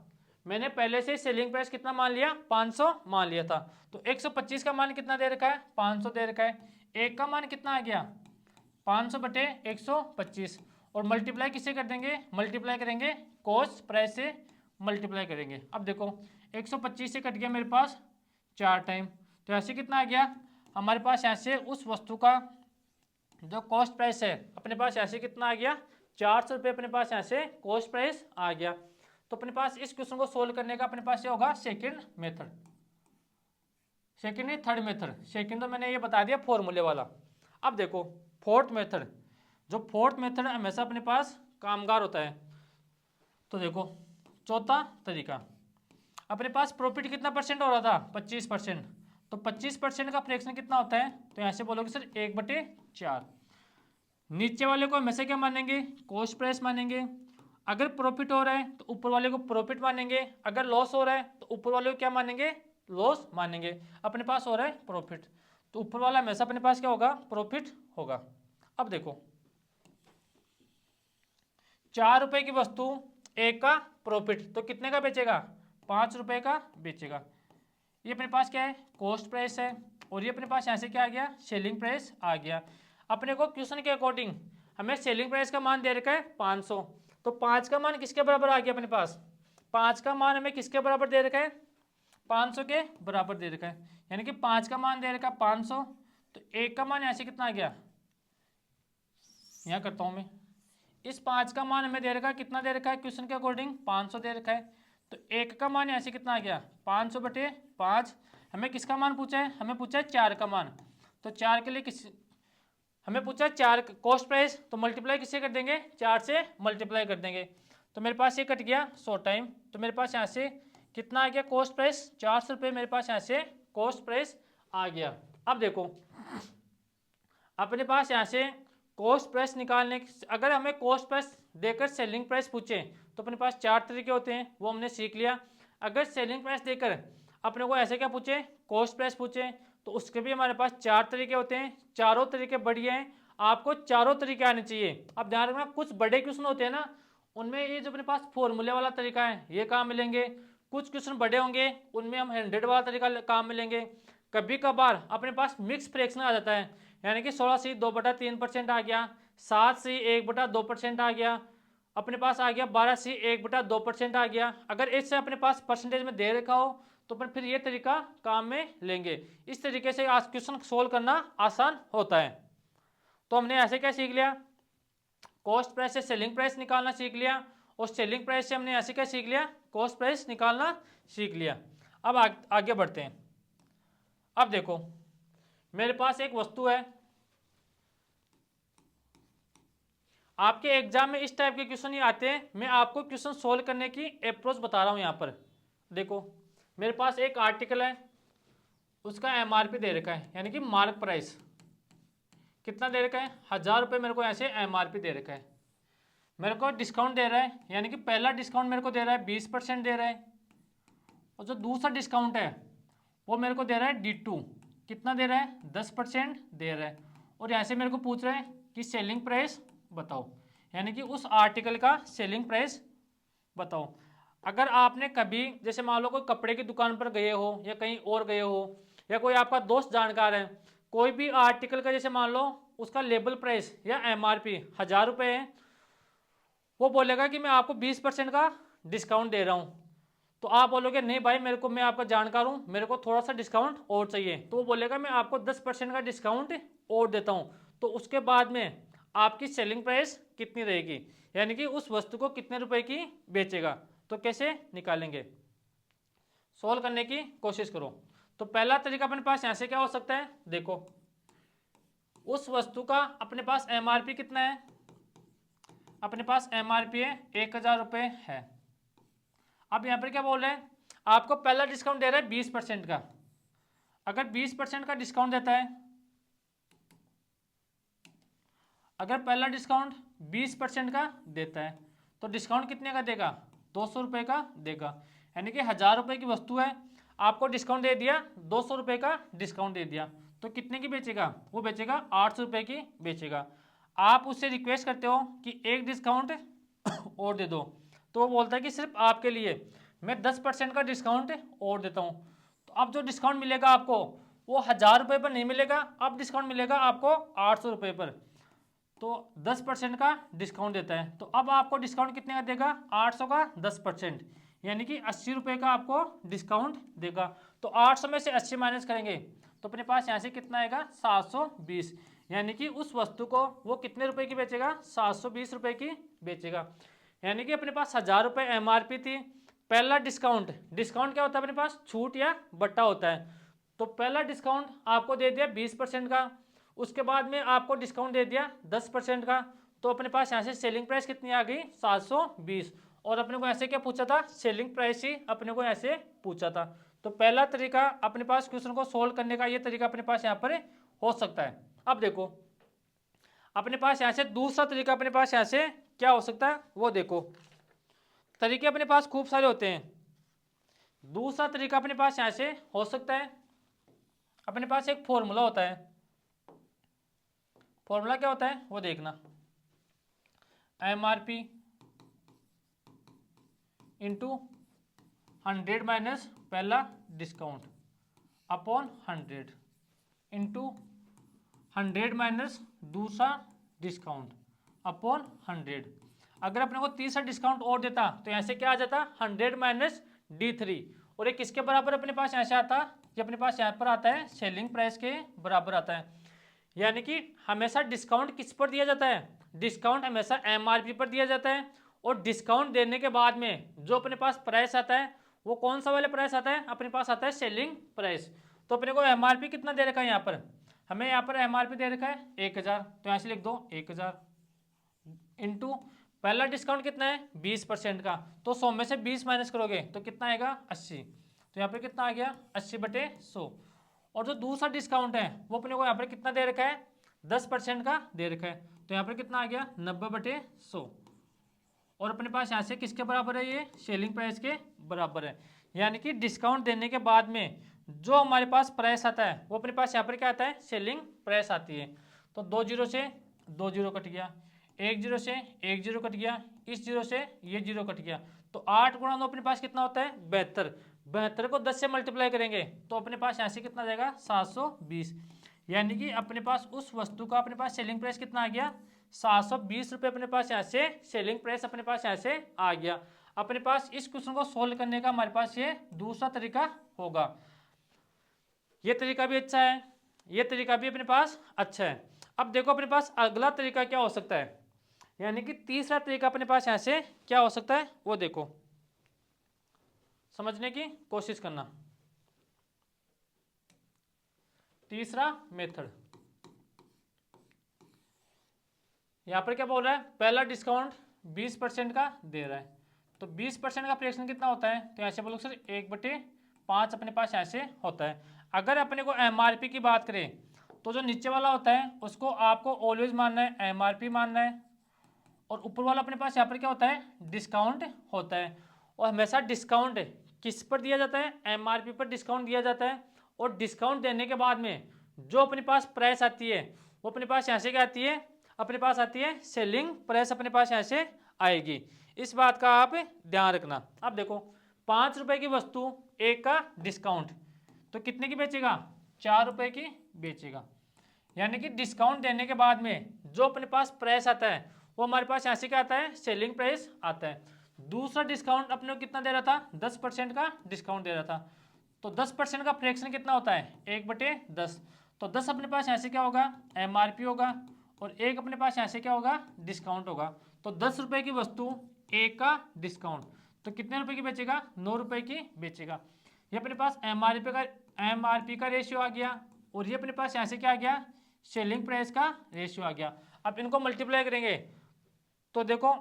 मैंने पहले से सेलिंग प्राइस कितना मान लिया 500 मान लिया था, तो 125 का मान कितना दे रखा है 500 दे रखा है, एक का मान कितना आ गया 500 बटे 125, और मल्टीप्लाई किससे कर देंगे, मल्टीप्लाई करेंगे कॉस्ट प्राइस से मल्टीप्लाई करेंगे। अब देखो 125 से कट गया मेरे पास 4 टाइम, तो ऐसे कितना आ गया हमारे पास यहाँ से उस वस्तु का जो कॉस्ट प्राइस है अपने पास ऐसे कितना आ गया 400 रुपये, अपने पास यहाँ से कॉस्ट प्राइस आ गया। तो अपने पास इस क्वेश्चन को सोल्व करने का अपने पास ये होगा सेकंड मेथड, सेकंड नहीं थर्ड मेथड, सेकंड तो मैंने ये बता दिया फॉर्मूले वाला। अब देखो फोर्थ मेथड, जो फोर्थ मेथड हमेशा अपने पास कामगार होता है। तो देखो चौथा तरीका, अपने पास प्रॉफिट कितना परसेंट हो रहा था 25%, तो 25% का फ्रैक्शन कितना होता है, तो यहाँ से बोलोगे सर 1/4। नीचे वाले को हमेशा क्या मानेंगे कॉस्ट प्राइस मानेंगे, अगर प्रॉफिट हो रहा है तो ऊपर वाले को प्रॉफिट मानेंगे, अगर लॉस हो रहा है तो ऊपर वाले को क्या मानेंगे लॉस मानेंगे। अपने पास हो रहा है प्रॉफिट, तो ऊपर वाला हमेशा अपने पास क्या होगा प्रॉफिट होगा। अब देखो 4 रुपए की वस्तु एक का प्रॉफिट, तो कितने का बेचेगा 5 रुपए का बेचेगा। ये अपने पास क्या है कॉस्ट प्राइस है, और ये अपने पास यहाँ से क्या आ गया सेलिंग प्राइस आ गया। अपने को क्वेश्चन के अकॉर्डिंग हमें सेलिंग प्राइस का मान दे रखा है 500, तो 5 का मान किसके बराबर आ गया अपने पास, 5 का मान हमें किसके बराबर दे रखा है 500 के बराबर दे रखा है, यानी कि 5 का मान दे रखा है 500, तो 1 का मान यहाँ से कितना आ गया, यहाँ करता हूँ मैं, इस 5 का मान हमें दे रखा है कितना दे रखा है क्वेश्चन के अकॉर्डिंग 500 दे रखा है, तो 1 का मान यहाँ से कितना आ गया 500 बटे 5। हमें किसका मान पूछा है, हमें पूछा है 4 का मान, तो 4 के लिए किस हमें पूछा है 4 कॉस्ट प्राइस, तो मल्टीप्लाई किससे कर देंगे 4 से मल्टीप्लाई कर देंगे, तो मेरे पास ये कट गया 100 टाइम, तो मेरे पास यहाँ से कितना आ गया कॉस्ट प्राइस 400 रुपये, मेरे पास यहाँ से कॉस्ट प्राइस आ गया। अब देखो अपने पास यहाँ से कॉस्ट प्राइस निकालने, अगर हमें कॉस्ट प्राइस देकर सेलिंग प्राइस पूछे तो अपने पास 4 तरीके होते हैं, वो हमने सीख लिया। अगर सेलिंग प्राइस देकर अपने को ऐसे क्या पूछे कॉस्ट प्राइस पूछे, तो उसके भी हमारे पास 4 तरीके होते हैं, चारों तरीके बढ़िया हैं, आपको चारों तरीके आने चाहिए। अब ध्यान रखना कुछ बड़े क्वेश्चन होते हैं ना, उनमें ये जो अपने पास फॉर्मूले वाला तरीका है ये काम मिलेंगे, कुछ क्वेश्चन बड़े होंगे उनमें हम 100 वाला तरीका काम मिलेंगे। कभी कभार अपने पास मिक्स फ्रैक्शन आ जाता है, यानी कि 16 2 बटा 3% आ गया, 7 1 बटा 2% आ गया, अपने पास आ गया 12 1 बटा 2% आ गया। अगर इससे अपने पास परसेंटेज में दे रखा हो तो फिर ये तरीका काम में लेंगे। इस तरीके से आज क्वेश्चन सोल्व करना आसान होता है। तो हमने ऐसे क्या सीख लिया, कॉस्ट प्राइस से सेलिंग प्राइस निकालना सीख लिया, और सेलिंग प्राइस से हमने ऐसे क्या सीख लिया कॉस्ट प्राइस निकालना सीख लिया। अब आगे बढ़ते हैं। अब देखो मेरे पास एक वस्तु है, आपके एग्जाम में इस टाइप के क्वेश्चन ही आते हैं, मैं आपको क्वेश्चन सोल्व करने की अप्रोच बता रहा हूं। यहाँ पर देखो मेरे पास एक आर्टिकल है, उसका एमआरपी दे रखा है, यानी कि मार्क प्राइस कितना दे रखा है 1000 रुपये, मेरे को ऐसे एमआरपी दे रखा है। मेरे को डिस्काउंट दे रहा है, यानी कि पहला डिस्काउंट मेरे को दे रहा है 20% दे रहा है, और जो दूसरा डिस्काउंट है वो मेरे को दे रहा है D2, कितना दे रहा है 10% दे रहा है। और यहाँ से मेरे को पूछ रहा है कि सेलिंग प्राइस बताओ, यानी कि उस आर्टिकल का सेलिंग प्राइस बताओ। अगर आपने कभी जैसे मान लो कोई कपड़े की दुकान पर गए हो या कहीं और गए हो, या कोई आपका दोस्त जानकार है, कोई भी आर्टिकल का जैसे मान लो उसका लेबल प्राइस या MRP 1000 रुपये है, वो बोलेगा कि मैं आपको 20% का डिस्काउंट दे रहा हूँ, तो आप बोलोगे नहीं भाई मेरे को, मैं आपका जानकार हूँ, मेरे को थोड़ा सा डिस्काउंट और चाहिए, तो वो बोलेगा मैं आपको 10% का डिस्काउंट और देता हूँ। तो उसके बाद में आपकी सेलिंग प्राइस कितनी रहेगी, यानी कि उस वस्तु को कितने रुपए की बेचेगा। तो कैसे निकालेंगे, सोल्व करने की कोशिश करो। तो पहला तरीका अपने पास यहाँ से क्या हो सकता है, देखो उस वस्तु का अपने पास MRP कितना है, अपने पास MRP है 1000 रुपये है। अब यहाँ पर क्या बोल रहे हैं, आपको पहला डिस्काउंट दे रहा है 20% का। अगर 20% का डिस्काउंट देता है, अगर पहला डिस्काउंट 20% का देता है तो डिस्काउंट कितने का देगा, 200 रुपये का देगा। यानी कि 1000 रुपये की वस्तु है, आपको डिस्काउंट दे दिया, 200 रुपये का डिस्काउंट दे दिया, तो कितने की बेचेगा, वो बेचेगा 800 रुपये की बेचेगा। आप उससे रिक्वेस्ट करते हो कि एक डिस्काउंट और दे दो, तो वो बोलता है कि सिर्फ आपके लिए मैं 10% का डिस्काउंट और देता हूँ। तो अब जो डिस्काउंट मिलेगा आपको वो 1000 रुपये पर नहीं मिलेगा, अब डिस्काउंट मिलेगा आपको 800 रुपये पर। तो 10% का डिस्काउंट देता है, तो अब आपको डिस्काउंट कितने का देगा, 800 का 10%, यानी कि 80 रुपये का आपको डिस्काउंट देगा। तो 800 में से 80 माइनस करेंगे तो अपने पास यहाँ से कितना आएगा 720, यानी कि उस वस्तु को वो कितने रुपए की बेचेगा, 720 रुपये की बेचेगा। यानी कि अपने पास 1000 रुपये MRP थी, पहला डिस्काउंट, डिस्काउंट क्या होता है अपने पास, छूट या बट्टा होता है। तो पहला डिस्काउंट आपको दे दिया 20% का, उसके बाद में आपको डिस्काउंट दे दिया 10% का, तो अपने पास यहाँ से सेलिंग प्राइस कितनी आ गई 720। और अपने को ऐसे क्या पूछा था, सेलिंग प्राइस ही अपने को ऐसे पूछा था। तो पहला तरीका अपने पास क्वेश्चन को सोल्व करने का, ये तरीका अपने पास यहाँ पर हो सकता है। अब देखो अपने पास यहाँ से दूसरा तरीका अपने पास यहाँ से क्या हो सकता है, वो देखो तरीके अपने पास खूब सारे होते हैं। दूसरा तरीका अपने पास यहाँ से हो सकता है, अपने पास एक फॉर्मूला होता है। फॉर्मूला क्या होता है वो देखना, MRP इंटू 100 माइनस पहला डिस्काउंट अपॉन 100 इंटू 100 माइनस दूसरा डिस्काउंट अपॉन 100। अगर अपने को तीसरा डिस्काउंट और देता तो यहाँ से क्या आ जाता, 100 माइनस D3, और ये किसके बराबर अपने पास यहाँ से आता, ये अपने पास यहाँ पर आता है सेलिंग प्राइस के बराबर आता है। यानी कि हमेशा डिस्काउंट किस पर दिया जाता है, डिस्काउंट हमेशा MRP पर दिया जाता है, और डिस्काउंट देने के बाद में जो अपने पास प्राइस आता है वो कौन सा वाला प्राइस आता है, अपने पास आता है सेलिंग प्राइस। तो अपने को MRP कितना दे रखा है, यहाँ पर हमें यहाँ पर MRP दे रखा है 1000, तो यहाँ से लिख दो 1000 इंटू पहला डिस्काउंट कितना है 20% का, तो 100 में से 20 माइनस करोगे तो कितना आएगा 80, तो यहाँ पर कितना आ गया 80/100। और जो दूसरा डिस्काउंट है वो अपने को यहाँ पर कितना दे रखा है 10% का दे रखा है, तो यहाँ पर कितना आ गया 90/100। और अपने पास यहाँ से किसके बराबर है, ये सेलिंग प्राइस के बराबर है। यानी कि डिस्काउंट देने के बाद में जो हमारे पास प्राइस आता है वो अपने पास यहाँ पर क्या आता है, सेलिंग प्राइस आती है। तो 2 जीरो से 2 जीरो कट गया, 1 जीरो से 1 जीरो कट गया, इस जीरो से ये जीरो कट गया, तो 8 गुणा 9 अपने पास कितना होता है 72। 72 को 10 से मल्टीप्लाई करेंगे तो अपने पास यहाँ से कितना जाएगा 720। यानी कि अपने पास उस वस्तु का अपने पास सेलिंग प्राइस कितना आ गया 720 रुपये, अपने पास यहाँ से सेलिंग प्राइस अपने पास यहाँ से आ गया। अपने पास इस क्वेश्चन को सोल्व करने का हमारे पास ये दूसरा तरीका होगा। ये तरीका भी अच्छा है, ये तरीका भी अपने पास अच्छा है। अब देखो अपने पास अगला तरीका क्या हो सकता है, यानी कि तीसरा तरीका अपने पास यहाँ से क्या हो सकता है वो देखो, समझने की कोशिश करना। तीसरा मेथड, यहां पर क्या बोल रहा है, पहला डिस्काउंट 20% का दे रहा है, तो 20% का फ्रैक्शन कितना होता है, तो ऐसे बोलो सर 1/5 अपने पास ऐसे होता है। अगर अपने को MRP की बात करें तो जो नीचे वाला होता है उसको आपको ऑलवेज मानना है MRP मानना है, और ऊपर वाला अपने पास यहाँ पर क्या होता है, डिस्काउंट होता है। और हमेशा डिस्काउंट किस पर दिया जाता है, एमआरपी पर डिस्काउंट दिया जाता है। और डिस्काउंट देने के बाद में जो अपने पास प्राइस आती है वो अपने पास यहाँ से क्या आती है, अपने पास आती है सेलिंग प्राइस, अपने पास यहाँ से आएगी। इस बात का आप ध्यान रखना। अब देखो 5 रुपए की वस्तु, एक का डिस्काउंट, तो कितने की बेचेगा, 4 रुपए की बेचेगा। यानी कि डिस्काउंट देने के बाद में जो अपने पास प्राइस आता है वो हमारे पास यहाँ से क्या आता है, सेलिंग प्राइस आता है। दूसरा डिस्काउंट अपने को कितना दे रहा था, 10% का डिस्काउंट दे रहा था। तो 10% का फ्रैक्शन कितना होता है, 1/10। तो 10 अपने पास यहाँ से क्या होगा, एमआरपी होगा, और एक अपने पास यहाँ से क्या होगा, डिस्काउंट होगा। तो 10 रुपए की वस्तु, एक का डिस्काउंट, तो कितने रुपए की बेचेगा, 9 रुपए की बेचेगा। ये अपने पास एमआरपी का रेशियो आ गया, और ये अपने पास यहाँ से क्या आ गया, सेलिंग प्राइस का रेशियो आ गया। अब इनको मल्टीप्लाई करेंगे तो देखो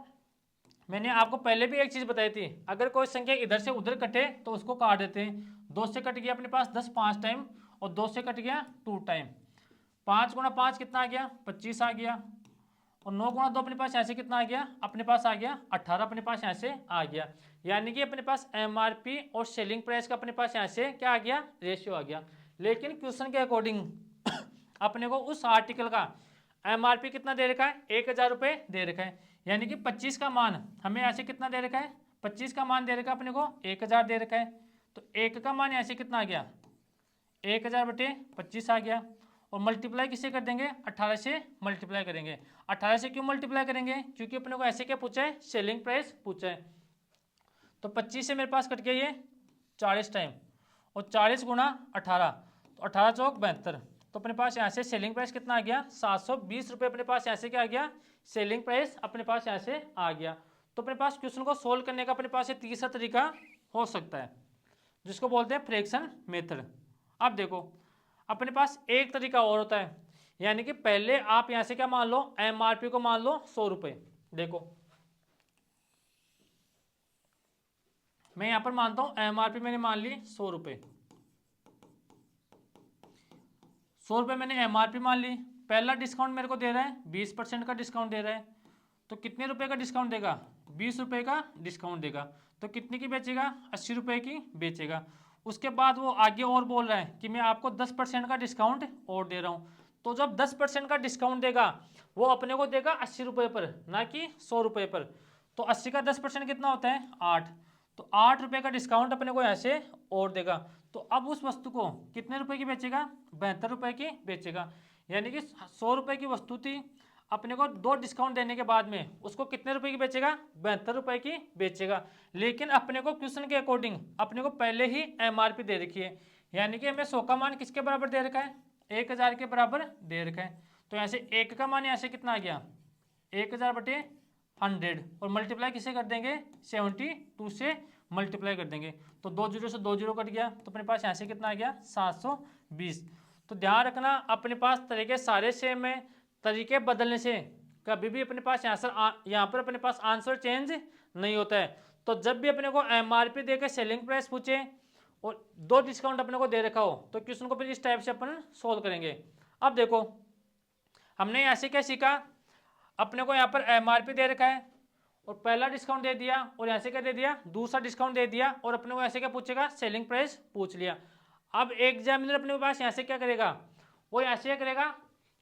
मैंने आपको पहले भी एक चीज बताई थी, अगर कोई संख्या इधर से उधर कटे तो उसको काट देते हैं। 2 से कट गया अपने पास 10 5 टाइम, और 2 से कट गया 2 टाइम। 5 गुणा 5 कितना आ गया, 25 आ गया। और 9 गुणा 2 अपने पास यहाँ से कितना आ गया, अपने पास आ गया 18, अपने पास यहाँ से आ गया। यानी कि अपने पास एमआरपी और सेलिंग प्राइस का अपने पास यहाँ से क्या आ गया, रेशियो आ गया। लेकिन क्वेश्चन के अकॉर्डिंग अपने को उस आर्टिकल का एमआरपी कितना दे रखा है, 1000 रुपये दे रखा है। यानी कि 25 का मान हमें ऐसे कितना दे रखा है, 25 का मान दे रखा है अपने को 1000 दे रखा है। तो 1 का मान ऐसे कितना आ गया, 1000/25 आ गया। और मल्टीप्लाई किससे कर देंगे, 18 से मल्टीप्लाई करेंगे। 18 से क्यों मल्टीप्लाई करेंगे, क्योंकि अपने को ऐसे क्या पूछा है, सेलिंग प्राइस पूछा है। तो 25 से मेरे पास कट गया ये 40 टाइम, और 40 गुणा 18, तो 18 चौक 72। तो अपने पास यहाँ से सेलिंग प्राइस कितना आ गया, 720 रुपये अपने पास यहाँ से क्या आ गया, सेलिंग प्राइस अपने पास यहाँ से आ गया। तो अपने पास क्वेश्चन को सोल्व करने का अपने पास ये तीसरा तरीका हो सकता है, जिसको बोलते हैं फ्रैक्शन मेथड। अब देखो अपने पास एक तरीका और होता है, यानी कि पहले आप यहाँ से क्या मान लो, एमआरपी को मान लो 100 रुपये। देखो मैं यहाँ पर मानता हूँ एमआरपी मैंने मान ली 100 रुपये। 100 रुपये मैंने एमआरपी मान ली। पहला डिस्काउंट मेरे को दे रहा है 20% का डिस्काउंट दे रहा है। तो कितने रुपए का डिस्काउंट देगा, 20 रुपये का डिस्काउंट देगा। तो कितने की बेचेगा, 80 रुपये की बेचेगा। उसके बाद वो आगे और बोल रहा है कि मैं आपको 10% का डिस्काउंट और दे रहा हूँ। तो जब 10% का डिस्काउंट देगा वो अपने को देगा 80 रुपये पर, ना कि 100 रुपये पर। तो 80 का 10% कितना होता है, 8। तो 8 रुपये का डिस्काउंट अपने को ऐसे और देगा। तो अब उस वस्तु को कितने रुपए की बेचेगा, 72 रुपये की बेचेगा। यानी कि 100 रुपये की वस्तु थी, अपने को 2 डिस्काउंट देने के बाद में उसको कितने रुपए की बेचेगा, 72 रुपये की बेचेगा। लेकिन अपने को क्वेश्चन के अकॉर्डिंग अपने को पहले ही एमआरपी दे रखी है, यानी कि हमें 100 का मान किसके बराबर दे रखा है, 1000 के बराबर दे रखा है। तो यहाँ से 1 का मान यहाँ से कितना आ गया, 1000/100, और मल्टीप्लाई किसे कर देंगे, 72 से मल्टीप्लाई कर देंगे। तो 2 जीरो से 2 जीरो कट गया, तो अपने पास यहाँ से कितना आ गया, 720। तो ध्यान रखना अपने पास तरीके सारे सेम है, तरीके बदलने से कभी भी अपने पास यहाँ पर अपने पास आंसर चेंज नहीं होता है। तो जब भी अपने को एमआरपी देकर सेलिंग प्राइस पूछे और 2 डिस्काउंट अपने को दे रखा हो तो क्वेश्चन को फिर इस टाइप से अपन सोल्व करेंगे। अब देखो हमने ऐसे क्या सीखा, अपने को यहाँ पर एमआरपी दे रखा है और पहला डिस्काउंट दे दिया, और यहाँ से क्या दे दिया, दूसरा डिस्काउंट दे दिया, और अपने को ऐसे क्या पूछेगा, सेलिंग प्राइस पूछ लिया। अब एग्जामिनर अपने पास यहाँ से क्या करेगा, वो यहाँ से क्या करेगा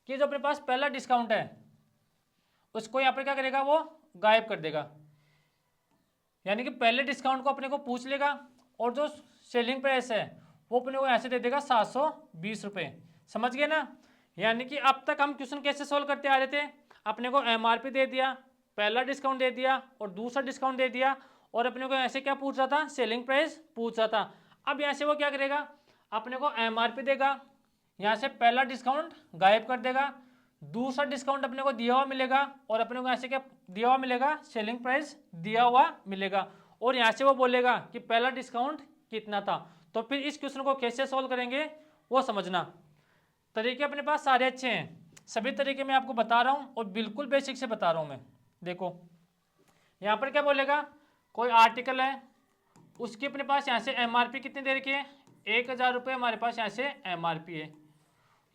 कि जो अपने पास पहला डिस्काउंट है उसको यहाँ पर क्या करेगा, वो गायब कर देगा। यानी कि पहले डिस्काउंट को अपने को पूछ लेगा, और जो सेलिंग प्राइस है वो अपने को यहाँ से दे देगा 720 रुपये। समझ गए ना। यानी कि अब तक हम क्वेश्चन कैसे सोल्व करते आ रहे थे, अपने को एमआरपी दे दिया, पहला डिस्काउंट दे दिया और दूसरा डिस्काउंट दे दिया, और अपने को ऐसे क्या पूछ रहा था, सेलिंग प्राइस पूछ रहा था। अब यहाँ से वो क्या करेगा, अपने को एमआरपी देगा, यहाँ से पहला डिस्काउंट गायब कर देगा, दूसरा डिस्काउंट अपने को दिया हुआ मिलेगा, और अपने को ऐसे क्या दिया हुआ मिलेगा, सेलिंग प्राइस दिया हुआ मिलेगा, और यहाँ से वो बोलेगा कि पहला डिस्काउंट कितना था। तो फिर इस क्वेश्चन को कैसे सोल्व करेंगे वो समझना। तरीके अपने पास सारे अच्छे हैं, सभी तरीके मैं आपको बता रहा हूँ और बिल्कुल बेसिक से बता रहा हूँ मैं। देखो यहाँ पर क्या बोलेगा, कोई आर्टिकल है उसकी अपने पास यहाँ से एमआरपी कितनी दे रखी है, 1000 रुपये हमारे पास यहाँ से एमआरपी है।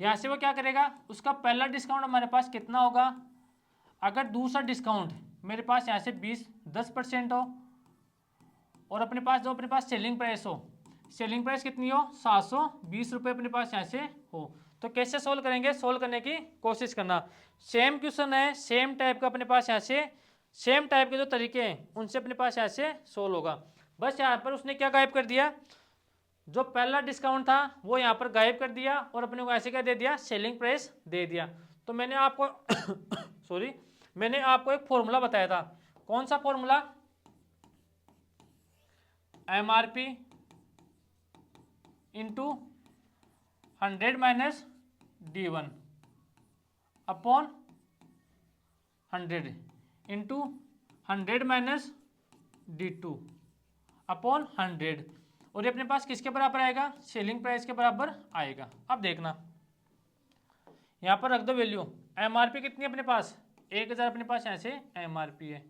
यहाँ से वो क्या करेगा, उसका पहला डिस्काउंट हमारे पास कितना होगा, अगर दूसरा डिस्काउंट मेरे पास यहाँ से 10% हो, और अपने पास सेलिंग प्राइस हो, सेलिंग प्राइस कितनी हो 720 रुपये अपने पास यहाँ से हो। तो कैसे सोल्व करेंगे, सोल्व करने की कोशिश करना। सेम क्वेश्चन है, सेम टाइप का अपने पास यहाँ से, सेम टाइप के जो तरीके हैं उनसे अपने पास यहाँ से सोल्व होगा। बस यहाँ पर उसने क्या गायब कर दिया, जो पहला डिस्काउंट था वो यहाँ पर गायब कर दिया, और अपने को ऐसे क्या दे दिया, सेलिंग प्राइस दे दिया। तो मैंने आपको सॉरी, मैंने आपको एक फॉर्मूला बताया था। कौन सा formula, MRP into 100 minus D1 upon 100 into 100 minus D2 upon 100, और ये अपने पास किसके बराबर आएगा, सेलिंग प्राइस के बराबर आएगा। अब देखना, यहाँ पर रख दो वैल्यू। MRP कितनी है अपने पास, 1000 अपने पास यहाँ से MRP है,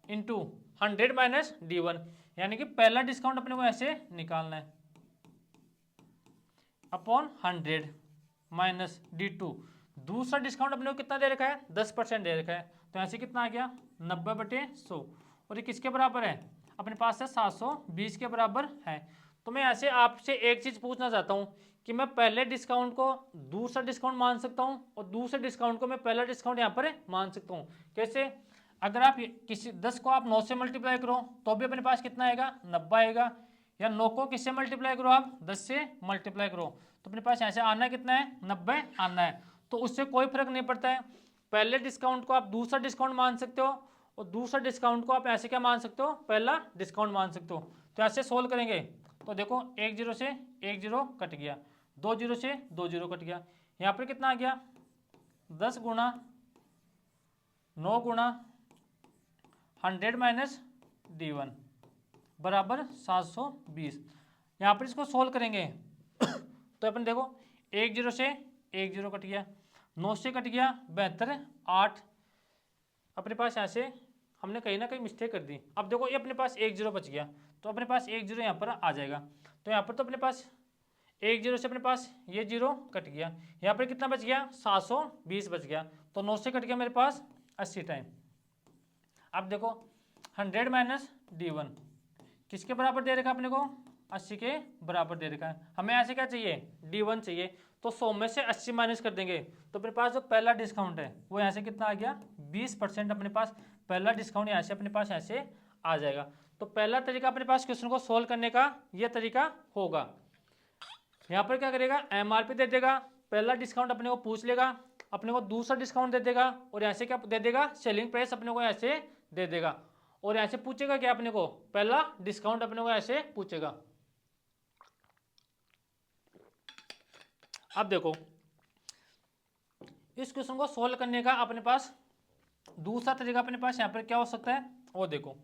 इंटू 100 माइनस D1, यानी कि पहला डिस्काउंट अपने को ऐसे निकालना है, अपॉन 100 माइनस D2, दूसरा डिस्काउंट अपने को कितना दे रखा है, 10% दे रखा है। तो यहाँ से कितना आ गया, 90/100, और ये किसके बराबर है, अपने पास है 720 के बराबर है। तो मैं ऐसे आपसे एक चीज़ पूछना चाहता हूँ कि मैं पहले डिस्काउंट को दूसरा डिस्काउंट मान सकता हूँ, और दूसरे डिस्काउंट को मैं पहला डिस्काउंट यहाँ पर मान सकता हूँ। कैसे, अगर आप किसी 10 को आप 9 से मल्टीप्लाई करो तो भी अपने पास कितना आएगा, 90 आएगा, या 9 को किससे मल्टीप्लाई करो आप, 10 से मल्टीप्लाई करो, तो अपने पास यहाँ से आना कितना है, 90 आना है। तो उससे कोई फर्क नहीं पड़ता है, पहले डिस्काउंट को आप दूसरा डिस्काउंट मान सकते हो, और दूसरा डिस्काउंट को आप ऐसे क्या मान सकते हो, पहला डिस्काउंट मान सकते हो। तो ऐसे सोल्व करेंगे तो देखो, 1 0 से 1 0 कट गया, 2 0 से 2 0 कट गया, यहाँ पर कितना आ गया, 10 गुणा 9 गुणा 100 माइनस D1 बराबर 720। यहाँ पर इसको सोल्व करेंगे तो अपन देखो, 1 0 से 1 0 कट गया, 9 से कट गया 72, 8 अपने पास यहाँ से हमने कहीं ना कहीं मिस्टेक कर दी। अब देखो ये अपने पास 1 0 बच गया, तो अपने पास 1 0 यहाँ पर आ जाएगा। तो यहाँ पर तो अपने पास 1 0 से अपने पास ये 0 कट गया, यहाँ पर कितना बच गया, 720 बच गया, तो 9 से कट गया मेरे पास 80 टाइम। अब देखो 100 माइनस D1 किसके बराबर दे रखा अपने को, 80 के बराबर दे रखा है। हमें ऐसे क्या चाहिए, D1 चाहिए, तो 100 में से 80 माइनस कर देंगे, तो अपने पास जो पहला डिस्काउंट है वो यहाँ से कितना आ गया, 20% अपने पास पहला डिस्काउंट यहाँ से अपने पास यहाँ से आ जाएगा। तो पहला तरीका अपने पास क्वेश्चन को सोल्व करने का ये तरीका होगा। यहाँ पर क्या करेगा, MRP दे देगा, पहला डिस्काउंट अपने को पूछ लेगा, अपने को दूसरा डिस्काउंट दे देगा, और यहाँ से क्या दे देगा, सेलिंग प्राइस अपने को ऐसे दे देगा, और ऐसे पूछेगा क्या अपने को, पहला डिस्काउंट अपने को ऐसे पूछेगा। अब देखो इस क्वेश्चन को सोल्व करने का अपने पास दूसरा तरीका अपने पास यहाँ पर क्या हो सकता है, वो देखो।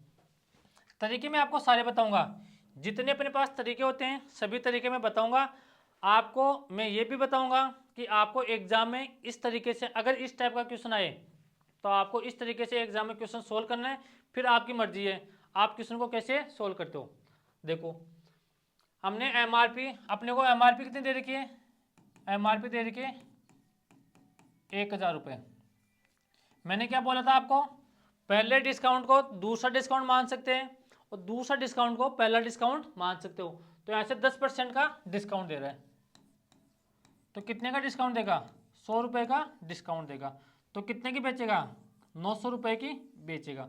तरीके मैं आपको सारे बताऊंगा, जितने अपने पास तरीके होते हैं सभी तरीके मैं बताऊंगा आपको। मैं ये भी बताऊंगा कि आपको एग्जाम में इस तरीके से अगर इस टाइप का क्वेश्चन आए तो आपको इस तरीके से एग्जाम में क्वेश्चन सोल्व करना है, फिर आपकी मर्जी है आप क्वेश्चन को कैसे सोल्व करते हो। देखो हमने MRP, अपने को MRP कितनी दे रखी है, MRP दे रखी है 1000 रुपये। मैंने क्या बोला था आपको, पहले डिस्काउंट को दूसरा डिस्काउंट मान सकते हैं, और दूसरा डिस्काउंट को पहला डिस्काउंट मान सकते हो। तो यहाँ से 10% का डिस्काउंट दे रहा है, तो कितने का डिस्काउंट देगा, 100 रुपये का डिस्काउंट देगा, तो कितने की बेचेगा, 900 रुपये की बेचेगा।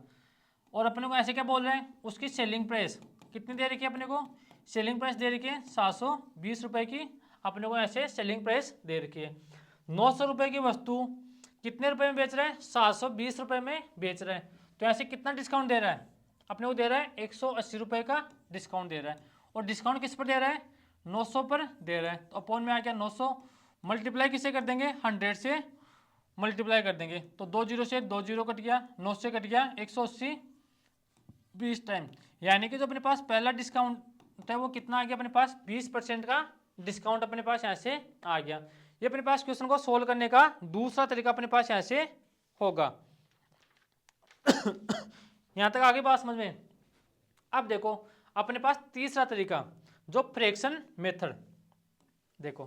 और अपने को ऐसे क्या बोल रहे हैं, उसकी सेलिंग प्राइस कितनी दे रखी है अपने को, सेलिंग प्राइस दे रखी है 720 रुपये की, अपने को ऐसे सेलिंग प्राइस दे रखी है। 900 रुपये की वस्तु कितने रुपए में बेच रहा है, 720 रुपये में बेच रहा है, तो ऐसे कितना डिस्काउंट दे रहा है, अपने को दे रहा है 180 रुपये का डिस्काउंट दे रहा है। और डिस्काउंट किस पर दे रहा है, 900 पर दे रहा है, तो अपॉन में आ गया 900, मल्टीप्लाई किसे कर देंगे, 100 से मल्टीप्लाई कर देंगे, तो 2 0 से 2 0 कट गया, 9 से कट गया 180 20 टाइम, यानी कि जो अपने पास पहला डिस्काउंट है वो कितना आ गया अपने पास, 20% का डिस्काउंट अपने पास यहाँ से आ गया। ये अपने पास क्वेश्चन को सोल्व करने का दूसरा तरीका अपने पास यहाँ से होगा। यहाँ तक आगे बात समझ में। अब देखो अपने पास तीसरा तरीका जो फ्रैक्शन मेथड। देखो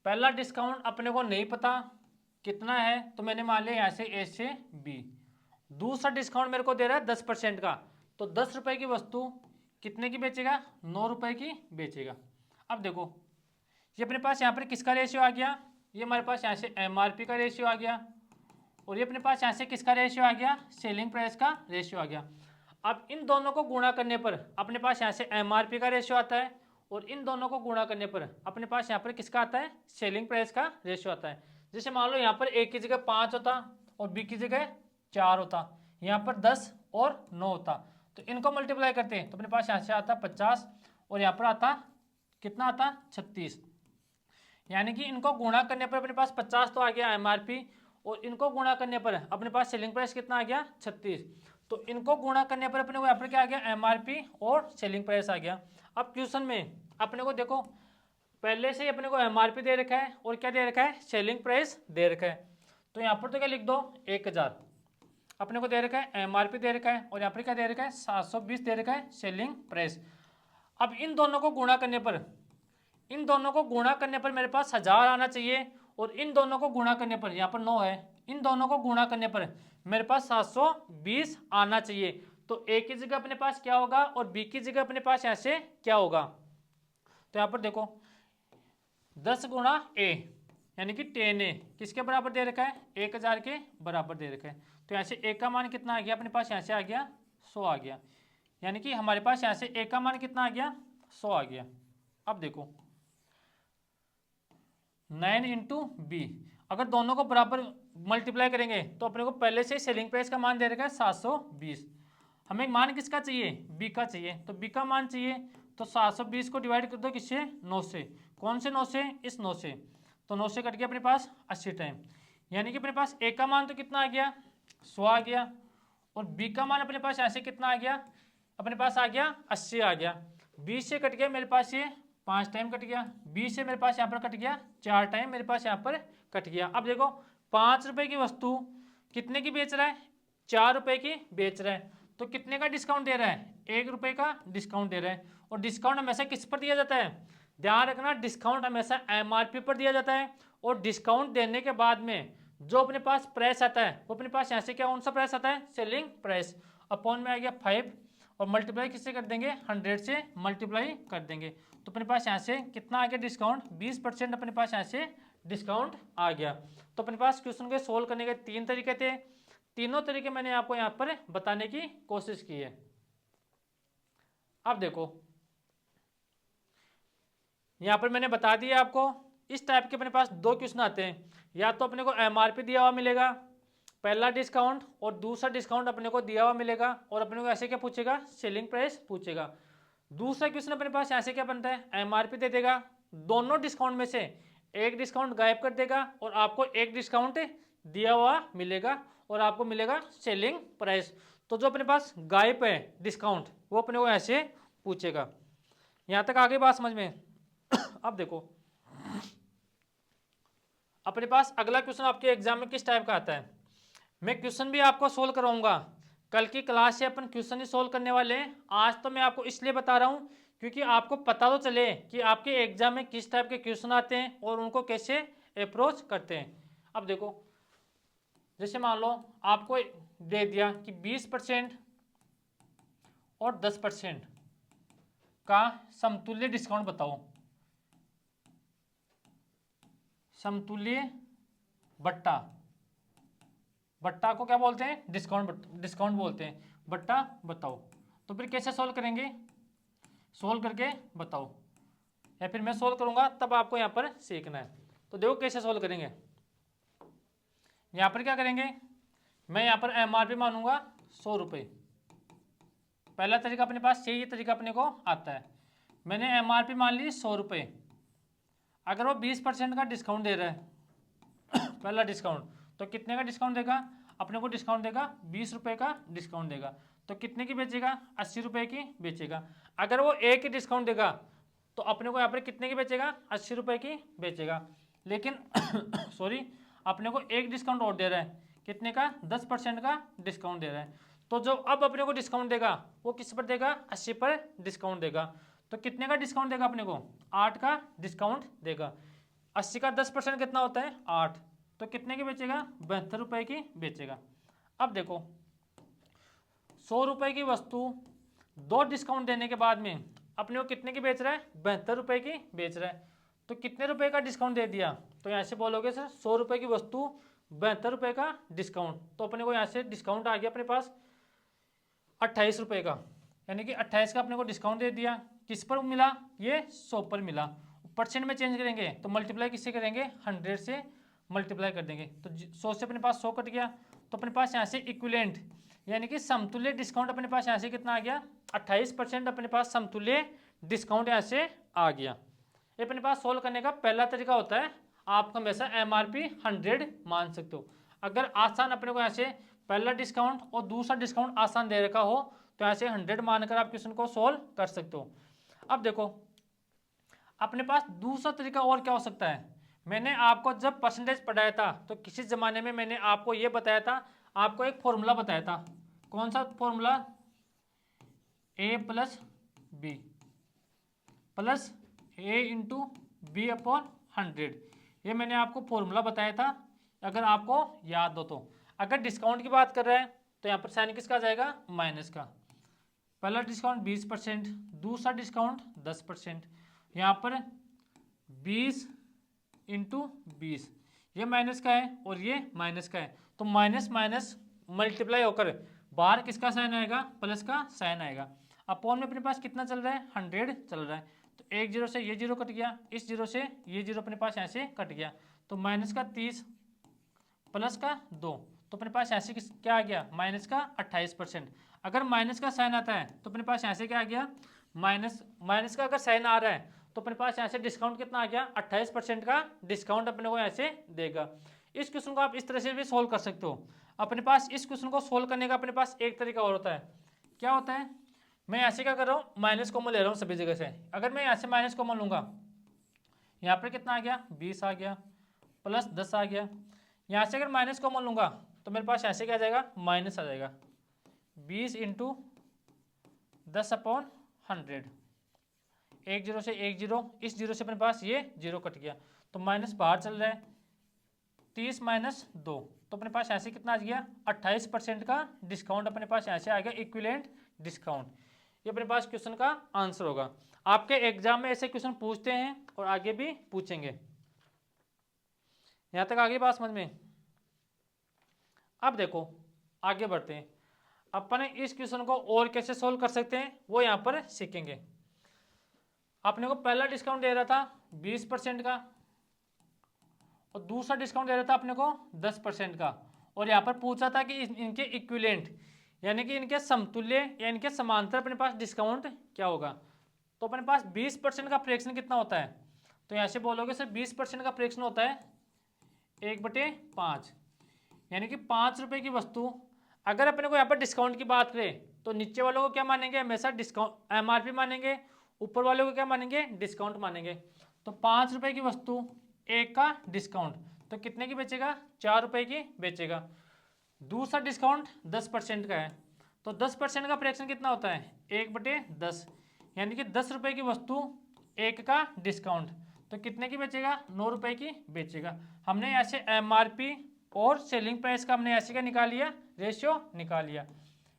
पहला डिस्काउंट अपने को नहीं पता कितना है, तो मैंने मान लिया यहाँ से A से B, दूसरा डिस्काउंट मेरे को दे रहा है 10% का, तो 10 रुपए की वस्तु कितने की बेचेगा, 9 रुपए की बेचेगा। अब देखो ये अपने पास यहाँ पर किसका रेशियो आ गया, ये हमारे पास यहाँ से एमआरपी का रेशियो आ गया, और ये अपने पास यहाँ से किसका रेशियो आ गया, सेलिंग प्राइस का रेशियो आ गया। अब इन दोनों को गुणा करने पर अपने पास यहाँ से एमआरपी का रेशियो आता है, और इन दोनों को गुणा करने पर अपने पास यहाँ पर किसका आता है, सेलिंग प्राइस का रेशियो आता है। जैसे मान लो यहाँ पर ए की जगह 5 होता और बी की जगह 4 होता, यहाँ पर 10 और 9 होता, तो इनको मल्टीप्लाई करते हैं तो अपने पास यहाँ से आता 50 और यहाँ पर आता कितना आता 36। यानी कि इनको गुणा करने पर अपने पास 50 तो आ गया एमआरपी, और इनको गुणा करने पर अपने पास सेलिंग प्राइस कितना आ गया 36। तो इनको गुणा करने पर अपने को यहाँ पर क्या आ गया, एमआरपी और सेलिंग प्राइस आ गया। अब क्वेश्चन में अपने को देखो पहले से ही अपने को एमआरपी दे रखा है और क्या दे रखा है, सेलिंग प्राइस दे रखा है। तो यहाँ पर तो क्या लिख दो 1000 अपने को दे रखा है, एमआरपी दे रखा है, और यहाँ पर क्या दे रखा है 720 दे रखा है सेलिंग प्राइस। अब इन दोनों को गुणा करने पर, इन दोनों को गुणा करने पर मेरे पास 1000 आना चाहिए, और इन दोनों को गुणा करने पर यहाँ पर 9 है, इन दोनों को गुणा करने पर मेरे पास 720 आना चाहिए। तो ए की जगह अपने पास क्या होगा और बी की जगह अपने पास यहाँ से क्या होगा, तो यहाँ पर देखो 10 गुणा ए यानी कि 10A किसके बराबर दे रखा है, 1000 के बराबर दे रखा है। तो यहाँ से ए का मान कितना आ गया अपने पास, यहाँ से आ गया 100 आ गया, यानी कि हमारे पास यहाँ से ए का मान कितना आ गया 100 आ गया। अब देखो 9 इंटू बी, अगर दोनों को बराबर मल्टीप्लाई करेंगे तो अपने को पहले से सेलिंग प्राइस का मान दे रखा है 720, हमें मान किसका चाहिए, बी का चाहिए, तो बी का मान चाहिए तो 720 को डिवाइड कर दो किससे, 9 से, कौन से 9 से, इस 9 से, तो 9 से कट गया अपने पास 80 टाइम, यानी कि अपने पास ए का मान तो कितना आ गया 100 आ गया, और बी का मान अपने पास ऐसे कितना आ गया, अपने पास आ गया 80 आ गया। 20 से कट गया मेरे पास ये 5 टाइम कट गया, 20 से मेरे पास यहाँ पर कट गया 4 टाइम मेरे पास यहाँ पर कट गया। अब देखो 5 रुपए की वस्तु कितने की बेच रहा है, 4 रुपए की बेच रहा है, तो कितने का डिस्काउंट दे रहा है, 1 रुपए का डिस्काउंट दे रहा है। और डिस्काउंट हमेशा किस पर दिया जाता है, ध्यान रखना डिस्काउंट हमेशा एमआरपी पर दिया जाता है, और डिस्काउंट देने के बाद में जो अपने पास प्राइस आता है वो अपने पास यहाँ से क्या कौन सा प्राइस आता है, सेलिंग प्राइस, अपॉन में आ गया 5, और मल्टीप्लाई किससे कर देंगे, 100 से मल्टीप्लाई कर देंगे, तो अपने पास यहाँ से कितना आ गया डिस्काउंट, 20% अपने पास यहाँ से डिस्काउंट आ गया। तो अपने पास क्वेश्चन के सोल्व करने के 3 तरीके थे, तीनों तरीके मैंने आपको यहाँ पर बताने की कोशिश की है। अब देखो यहाँ पर मैंने बता दिया आपको, इस टाइप के अपने पास 2 क्वेश्चन आते हैं, या तो अपने को एमआरपी दिया हुआ मिलेगा पहला डिस्काउंट, और दूसरा डिस्काउंट अपने को दिया हुआ मिलेगा और अपने को ऐसे क्या पूछेगा, सेलिंग प्राइस पूछेगा। दूसरा क्वेश्चन अपने पास ऐसे क्या बनता है, एमआरपी दे देगा, दोनों डिस्काउंट में से एक डिस्काउंट गायब कर देगा और आपको एक डिस्काउंट दिया हुआ मिलेगा और आपको मिलेगा सेलिंग प्राइस। तो जो अपने पास गायब है डिस्काउंट वो अपने को ऐसे पूछेगा। यहाँ तक आगे बात समझ में। अब देखो अपने पास अगला क्वेश्चन आपके एग्जाम में किस टाइप का आता है, मैं क्वेश्चन भी आपको सोल्व करवाऊंगा, कल की क्लास से अपन क्वेश्चन ही सोल्व करने वाले हैं। आज तो मैं आपको इसलिए बता रहा हूँ क्योंकि आपको पता तो चले कि आपके एग्जाम में किस टाइप के क्वेश्चन आते हैं और उनको कैसे अप्रोच करते हैं। अब देखो जैसे मान लो आपको दे दिया कि 20% और 10% का समतुल्य डिस्काउंट बताओ, समतुल्य बट्टा, बट्टा को क्या बोलते हैं, डिस्काउंट बोलते हैं, बट्टा बताओ। तो फिर कैसे सोल्व करेंगे, सोल्व करके बताओ, या फिर मैं सोल्व करूंगा तब आपको यहाँ पर सीखना है। तो देखो कैसे सोल्व करेंगे, यहाँ पर क्या करेंगे, मैं यहाँ पर एमआरपी मानूंगा 100 रुपये, पहला तरीका अपने पास यही तरीका अपने को आता है। मैंने एमआरपी मान ली 100 रुपये, अगर वो 20% का डिस्काउंट दे रहा है पहला डिस्काउंट, तो कितने का डिस्काउंट देगा, अपने को डिस्काउंट देगा 20 रुपये का डिस्काउंट देगा, तो कितने की बेचेगा, 80 रुपये की बेचेगा। अगर वो एक ही डिस्काउंट देगा तो अपने को यहाँ पर कितने की बेचेगा, 80 रुपये की बेचेगा। लेकिन सॉरी अपने को एक डिस्काउंट और दे रहा है, कितने का, 10% का डिस्काउंट दे रहा है। तो जो अब अपने को डिस्काउंट देगा वो किस पर देगा, 80 पर डिस्काउंट देगा। तो कितने का डिस्काउंट देगा अपने को, 8 का डिस्काउंट देगा। 80 का 10% कितना होता है, 8, तो कितने की बेचेगा, 72 रुपये की बेचेगा। अब देखो 100 रुपये की वस्तु 2 डिस्काउंट देने के बाद में अपने को कितने की बेच रहा है, 72 रुपये की बेच रहा है। तो कितने रुपए का डिस्काउंट दे दिया, तो यहाँ से बोलोगे सर 100 रुपये की वस्तु 72 रुपये का डिस्काउंट, तो अपने को यहाँ से डिस्काउंट आ गया अपने पास 28 रुपये का, यानी कि 28 का अपने को डिस्काउंट दे दिया। किस पर मिला, ये 100 पर मिला। परसेंट में चेंज करेंगे तो मल्टीप्लाई किससे करेंगे, 100 से मल्टीप्लाई कर देंगे। तो 100 से अपने पास 100 कट गया, तो अपने पास यहाँ से इक्विवेलेंट यानी कि समतुल्य डिस्काउंट अपने पास यहाँ से कितना आ गया, 28% अपने पास समतुल्य डिस्काउंट यहाँ से आ गया। ये अपने पास सोल्व करने का पहला तरीका होता है, आप हमेशा MRP 100 मान सकते हो। अगर आसान अपने को यहाँ से पहला डिस्काउंट और दूसरा डिस्काउंट आसान दे रखा हो तो यहाँ से 100 मानकर आप क्वेश्चन को सोल्व कर सकते हो। अब देखो अपने पास दूसरा तरीका और क्या हो सकता है। मैंने आपको जब परसेंटेज पढ़ाया था तो किसी ज़माने में मैंने आपको ये बताया था, आपको एक फॉर्मूला बताया था। कौन सा फॉर्मूला, A+B प्लस A/B/100, ये मैंने आपको फॉर्मूला बताया था, अगर आपको याद हो तो। अगर डिस्काउंट की बात कर रहे हैं तो यहाँ पर साइन किसका जाएगा, माइनस का। पहला डिस्काउंट 20%, दूसरा डिस्काउंट 10%, यहाँ पर 20 × 20, ये माइनस का है और ये माइनस का है, तो माइनस माइनस मल्टीप्लाई होकर बाहर किसका साइन आएगा, प्लस का साइन आएगा। अपॉन में अपने पास कितना चल रहा है, 100 चल रहा है, तो एक जीरो से ये जीरो कट गया, इस जीरो से ये जीरो अपने पास यहाँ से कट गया, तो माइनस का 30 प्लस का 2, तो अपने पास यहाँ से क्या आ गया, माइनस का 28%। अगर माइनस का साइन आता है तो अपने पास यहाँ से क्या आ गया, माइनस का अगर साइन आ रहा है तो अपने पास यहाँ से डिस्काउंट कितना आ गया, 28% का डिस्काउंट अपने को यहाँ से देगा। इस क्वेश्चन को आप इस तरह से भी सोल्व कर सकते हो। अपने पास इस क्वेश्चन को सोल्व करने का अपने पास एक तरीका और होता है। क्या होता है, मैं यहाँ से क्या कर रहा हूँ, माइनस कॉमन ले रहा हूँ सभी जगह से। अगर मैं यहाँ से माइनस कॉमन लूँगा, यहाँ पर कितना आ गया, 20 आ गया, प्लस 10 आ गया। यहाँ से अगर माइनस कॉमन लूँगा तो मेरे पास यहाँ से क्या आ जाएगा, माइनस आ जाएगा, 20 × 10/100, एक जीरो से एक जीरो, इस जीरो से अपने पास ये जीरो कट गया, तो माइनस बाहर चल रहा है, 30 - 2, तो अपने पास यहाँ से कितना आ गया, 28% का डिस्काउंट अपने पास यहाँ से आ गया, इक्विवेलेंट डिस्काउंट। ये अपने पास क्वेश्चन का आंसर होगा। आपके एग्जाम में ऐसे क्वेश्चन पूछते हैं और आगे भी पूछेंगे। यहाँ तक आगे बात समझ में। अब देखो आगे बढ़ते हैं, अपन इस क्वेश्चन को और कैसे सोल्व कर सकते हैं वो यहाँ पर सीखेंगे। अपने को पहला डिस्काउंट दे रहा था 20% का और दूसरा डिस्काउंट दे रहा था अपने को 10% का, और यहाँ पर पूछा था कि इनके इक्विवेलेंट यानी कि इनके समतुल्य या इनके समांतर अपने पास डिस्काउंट क्या होगा। तो अपने पास 20% का फ्रैक्शन कितना होता है, तो यहाँ से बोलोगे सर 20% का फ्रैक्शन होता है 1/5, यानी कि 5 रुपये की वस्तु अगर अपने को यहाँ पर डिस्काउंट की बात करें तो नीचे वालों को क्या मानेंगे, हमेशा डिस्काउंट MRP मानेंगे, ऊपर वालों को क्या मानेंगे, डिस्काउंट मानेंगे। तो 5 रुपये की वस्तु एक का डिस्काउंट तो कितने की बेचेगा, 4 रुपये की बेचेगा। दूसरा डिस्काउंट 10% का है, तो 10% का फ्रैक्शन कितना होता है, 1/10, यानी कि 10 रुपये की वस्तु एक का डिस्काउंट तो कितने की बेचेगा, 9 रुपये की बेचेगा। हमने यहाँ से MRP और सेलिंग प्राइस का हमने ऐसे क्या निकाल लिया, रेशियो निकाल लिया।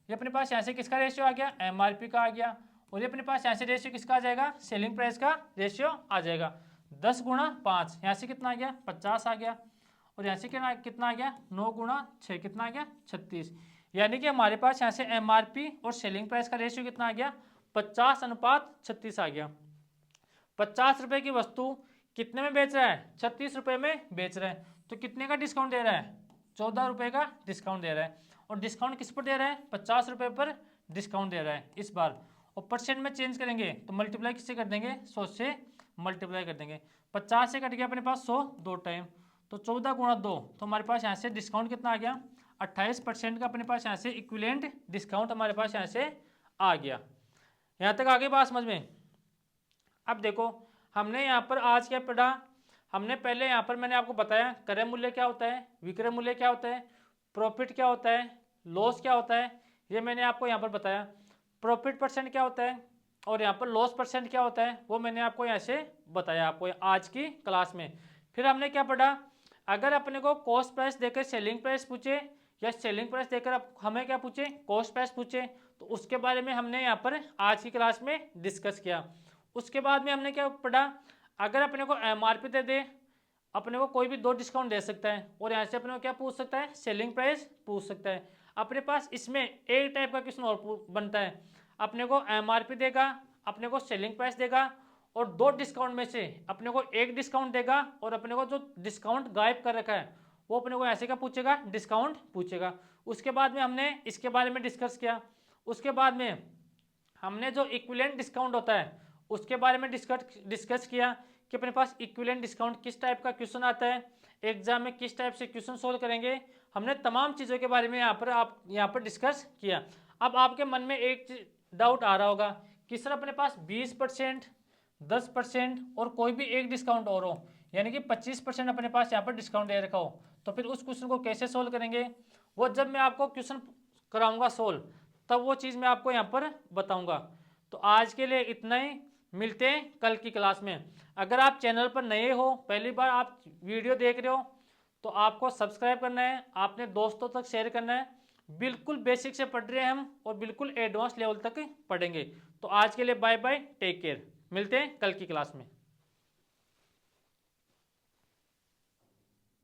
ये अपने पास यहाँ से किसका रेशियो आ गया, MRP का आ गया, और ये अपने पास यहाँ से रेशियो किसका आ जाएगा, सेलिंग प्राइस का रेशियो आ जाएगा। 10 × 5 यहाँ से कितना आ गया, 50 आ गया, और यहाँ से कितना आ गया, 9 × 6 कितना आ गया, 36। यानी कि हमारे पास यहाँ से MRP और सेलिंग प्राइस का रेशियो कितना आ गया, 50:36 आ गया। 50 रुपये की वस्तु कितने में बेच रहा है, 36 रुपये में बेच रहा है, तो कितने का डिस्काउंट दे रहा है, 14 रुपये का डिस्काउंट दे रहा है। और डिस्काउंट किस पर दे रहा है, 50 रुपये पर डिस्काउंट दे रहा है इस बार। और परसेंट में चेंज करेंगे तो मल्टीप्लाई किससे कर देंगे, 100 से मल्टीप्लाई कर देंगे। 50 से कट गया अपने पास 100 दो टाइम, तो 14 × 2, तो हमारे पास यहाँ से डिस्काउंट कितना आ गया, 28% का अपने पास यहाँ से इक्विवेलेंट डिस्काउंट हमारे पास यहाँ से आ गया। यहाँ तक आगे बात समझ में। अब देखो हमने यहाँ पर आज क्या पढ़ा, हमने पहले यहाँ पर मैंने आपको बताया क्रय मूल्य क्या होता है, विक्रय मूल्य क्या होता है, प्रॉफिट क्या होता है, लॉस क्या होता है, ये मैंने आपको यहाँ पर बताया। प्रॉफिट परसेंट क्या होता है और यहाँ पर लॉस परसेंट क्या होता है वो मैंने आपको यहाँ से बताया आपको आज की क्लास में। फिर हमने क्या पढ़ा, अगर अपने को कॉस्ट प्राइस देकर सेलिंग प्राइस पूछे या सेलिंग प्राइस देकर आप हमें क्या पूछे, कॉस्ट प्राइस पूछे, तो उसके बारे में हमने यहाँ पर आज की क्लास में डिस्कस किया। उसके बाद में हमने क्या पढ़ा, अगर अपने को एमआरपी दे दे, अपने को कोई भी 2 डिस्काउंट दे सकता है और यहाँ से अपने को क्या पूछ सकता है, सेलिंग प्राइस पूछ सकता है। अपने पास इसमें एक टाइप का क्वेश्चन और बनता है, अपने को एमआरपी देगा, अपने को सेलिंग प्राइस देगा और 2 डिस्काउंट में से अपने को एक डिस्काउंट देगा और अपने को जो डिस्काउंट गायब कर रखा है वो अपने को ऐसे का पूछेगा, डिस्काउंट पूछेगा। उसके बाद में हमने इसके बारे में डिस्कस किया। उसके बाद में हमने जो इक्विवेलेंट डिस्काउंट होता है उसके बारे में डिस्कस किया कि अपने पास इक्विवेलेंट डिस्काउंट किस टाइप का क्वेश्चन आता है, एग्जाम में किस टाइप से क्वेश्चन सोल्व करेंगे। हमने तमाम चीज़ों के बारे में यहाँ पर डिस्कस किया। अब आपके मन में एक डाउट आ रहा होगा कि सर अपने पास 20%, 10% और कोई भी एक डिस्काउंट और हो, यानी कि 25% अपने पास यहाँ पर डिस्काउंट दे रखा हो, तो फिर उस क्वेश्चन को कैसे सोल्व करेंगे, वो जब मैं आपको क्वेश्चन कराऊंगा सोल्व तब वो चीज़ मैं आपको यहाँ पर बताऊंगा। तो आज के लिए इतना ही, मिलते हैं कल की क्लास में। अगर आप चैनल पर नए हो, पहली बार आप वीडियो देख रहे हो, तो आपको सब्सक्राइब करना है, आपने दोस्तों तक शेयर करना है। बिल्कुल बेसिक से पढ़ रहे हैं हम और बिल्कुल एडवांस लेवल तक पढ़ेंगे। तो आज के लिए बाय बाय, टेक केयर, मिलते हैं कल की क्लास में।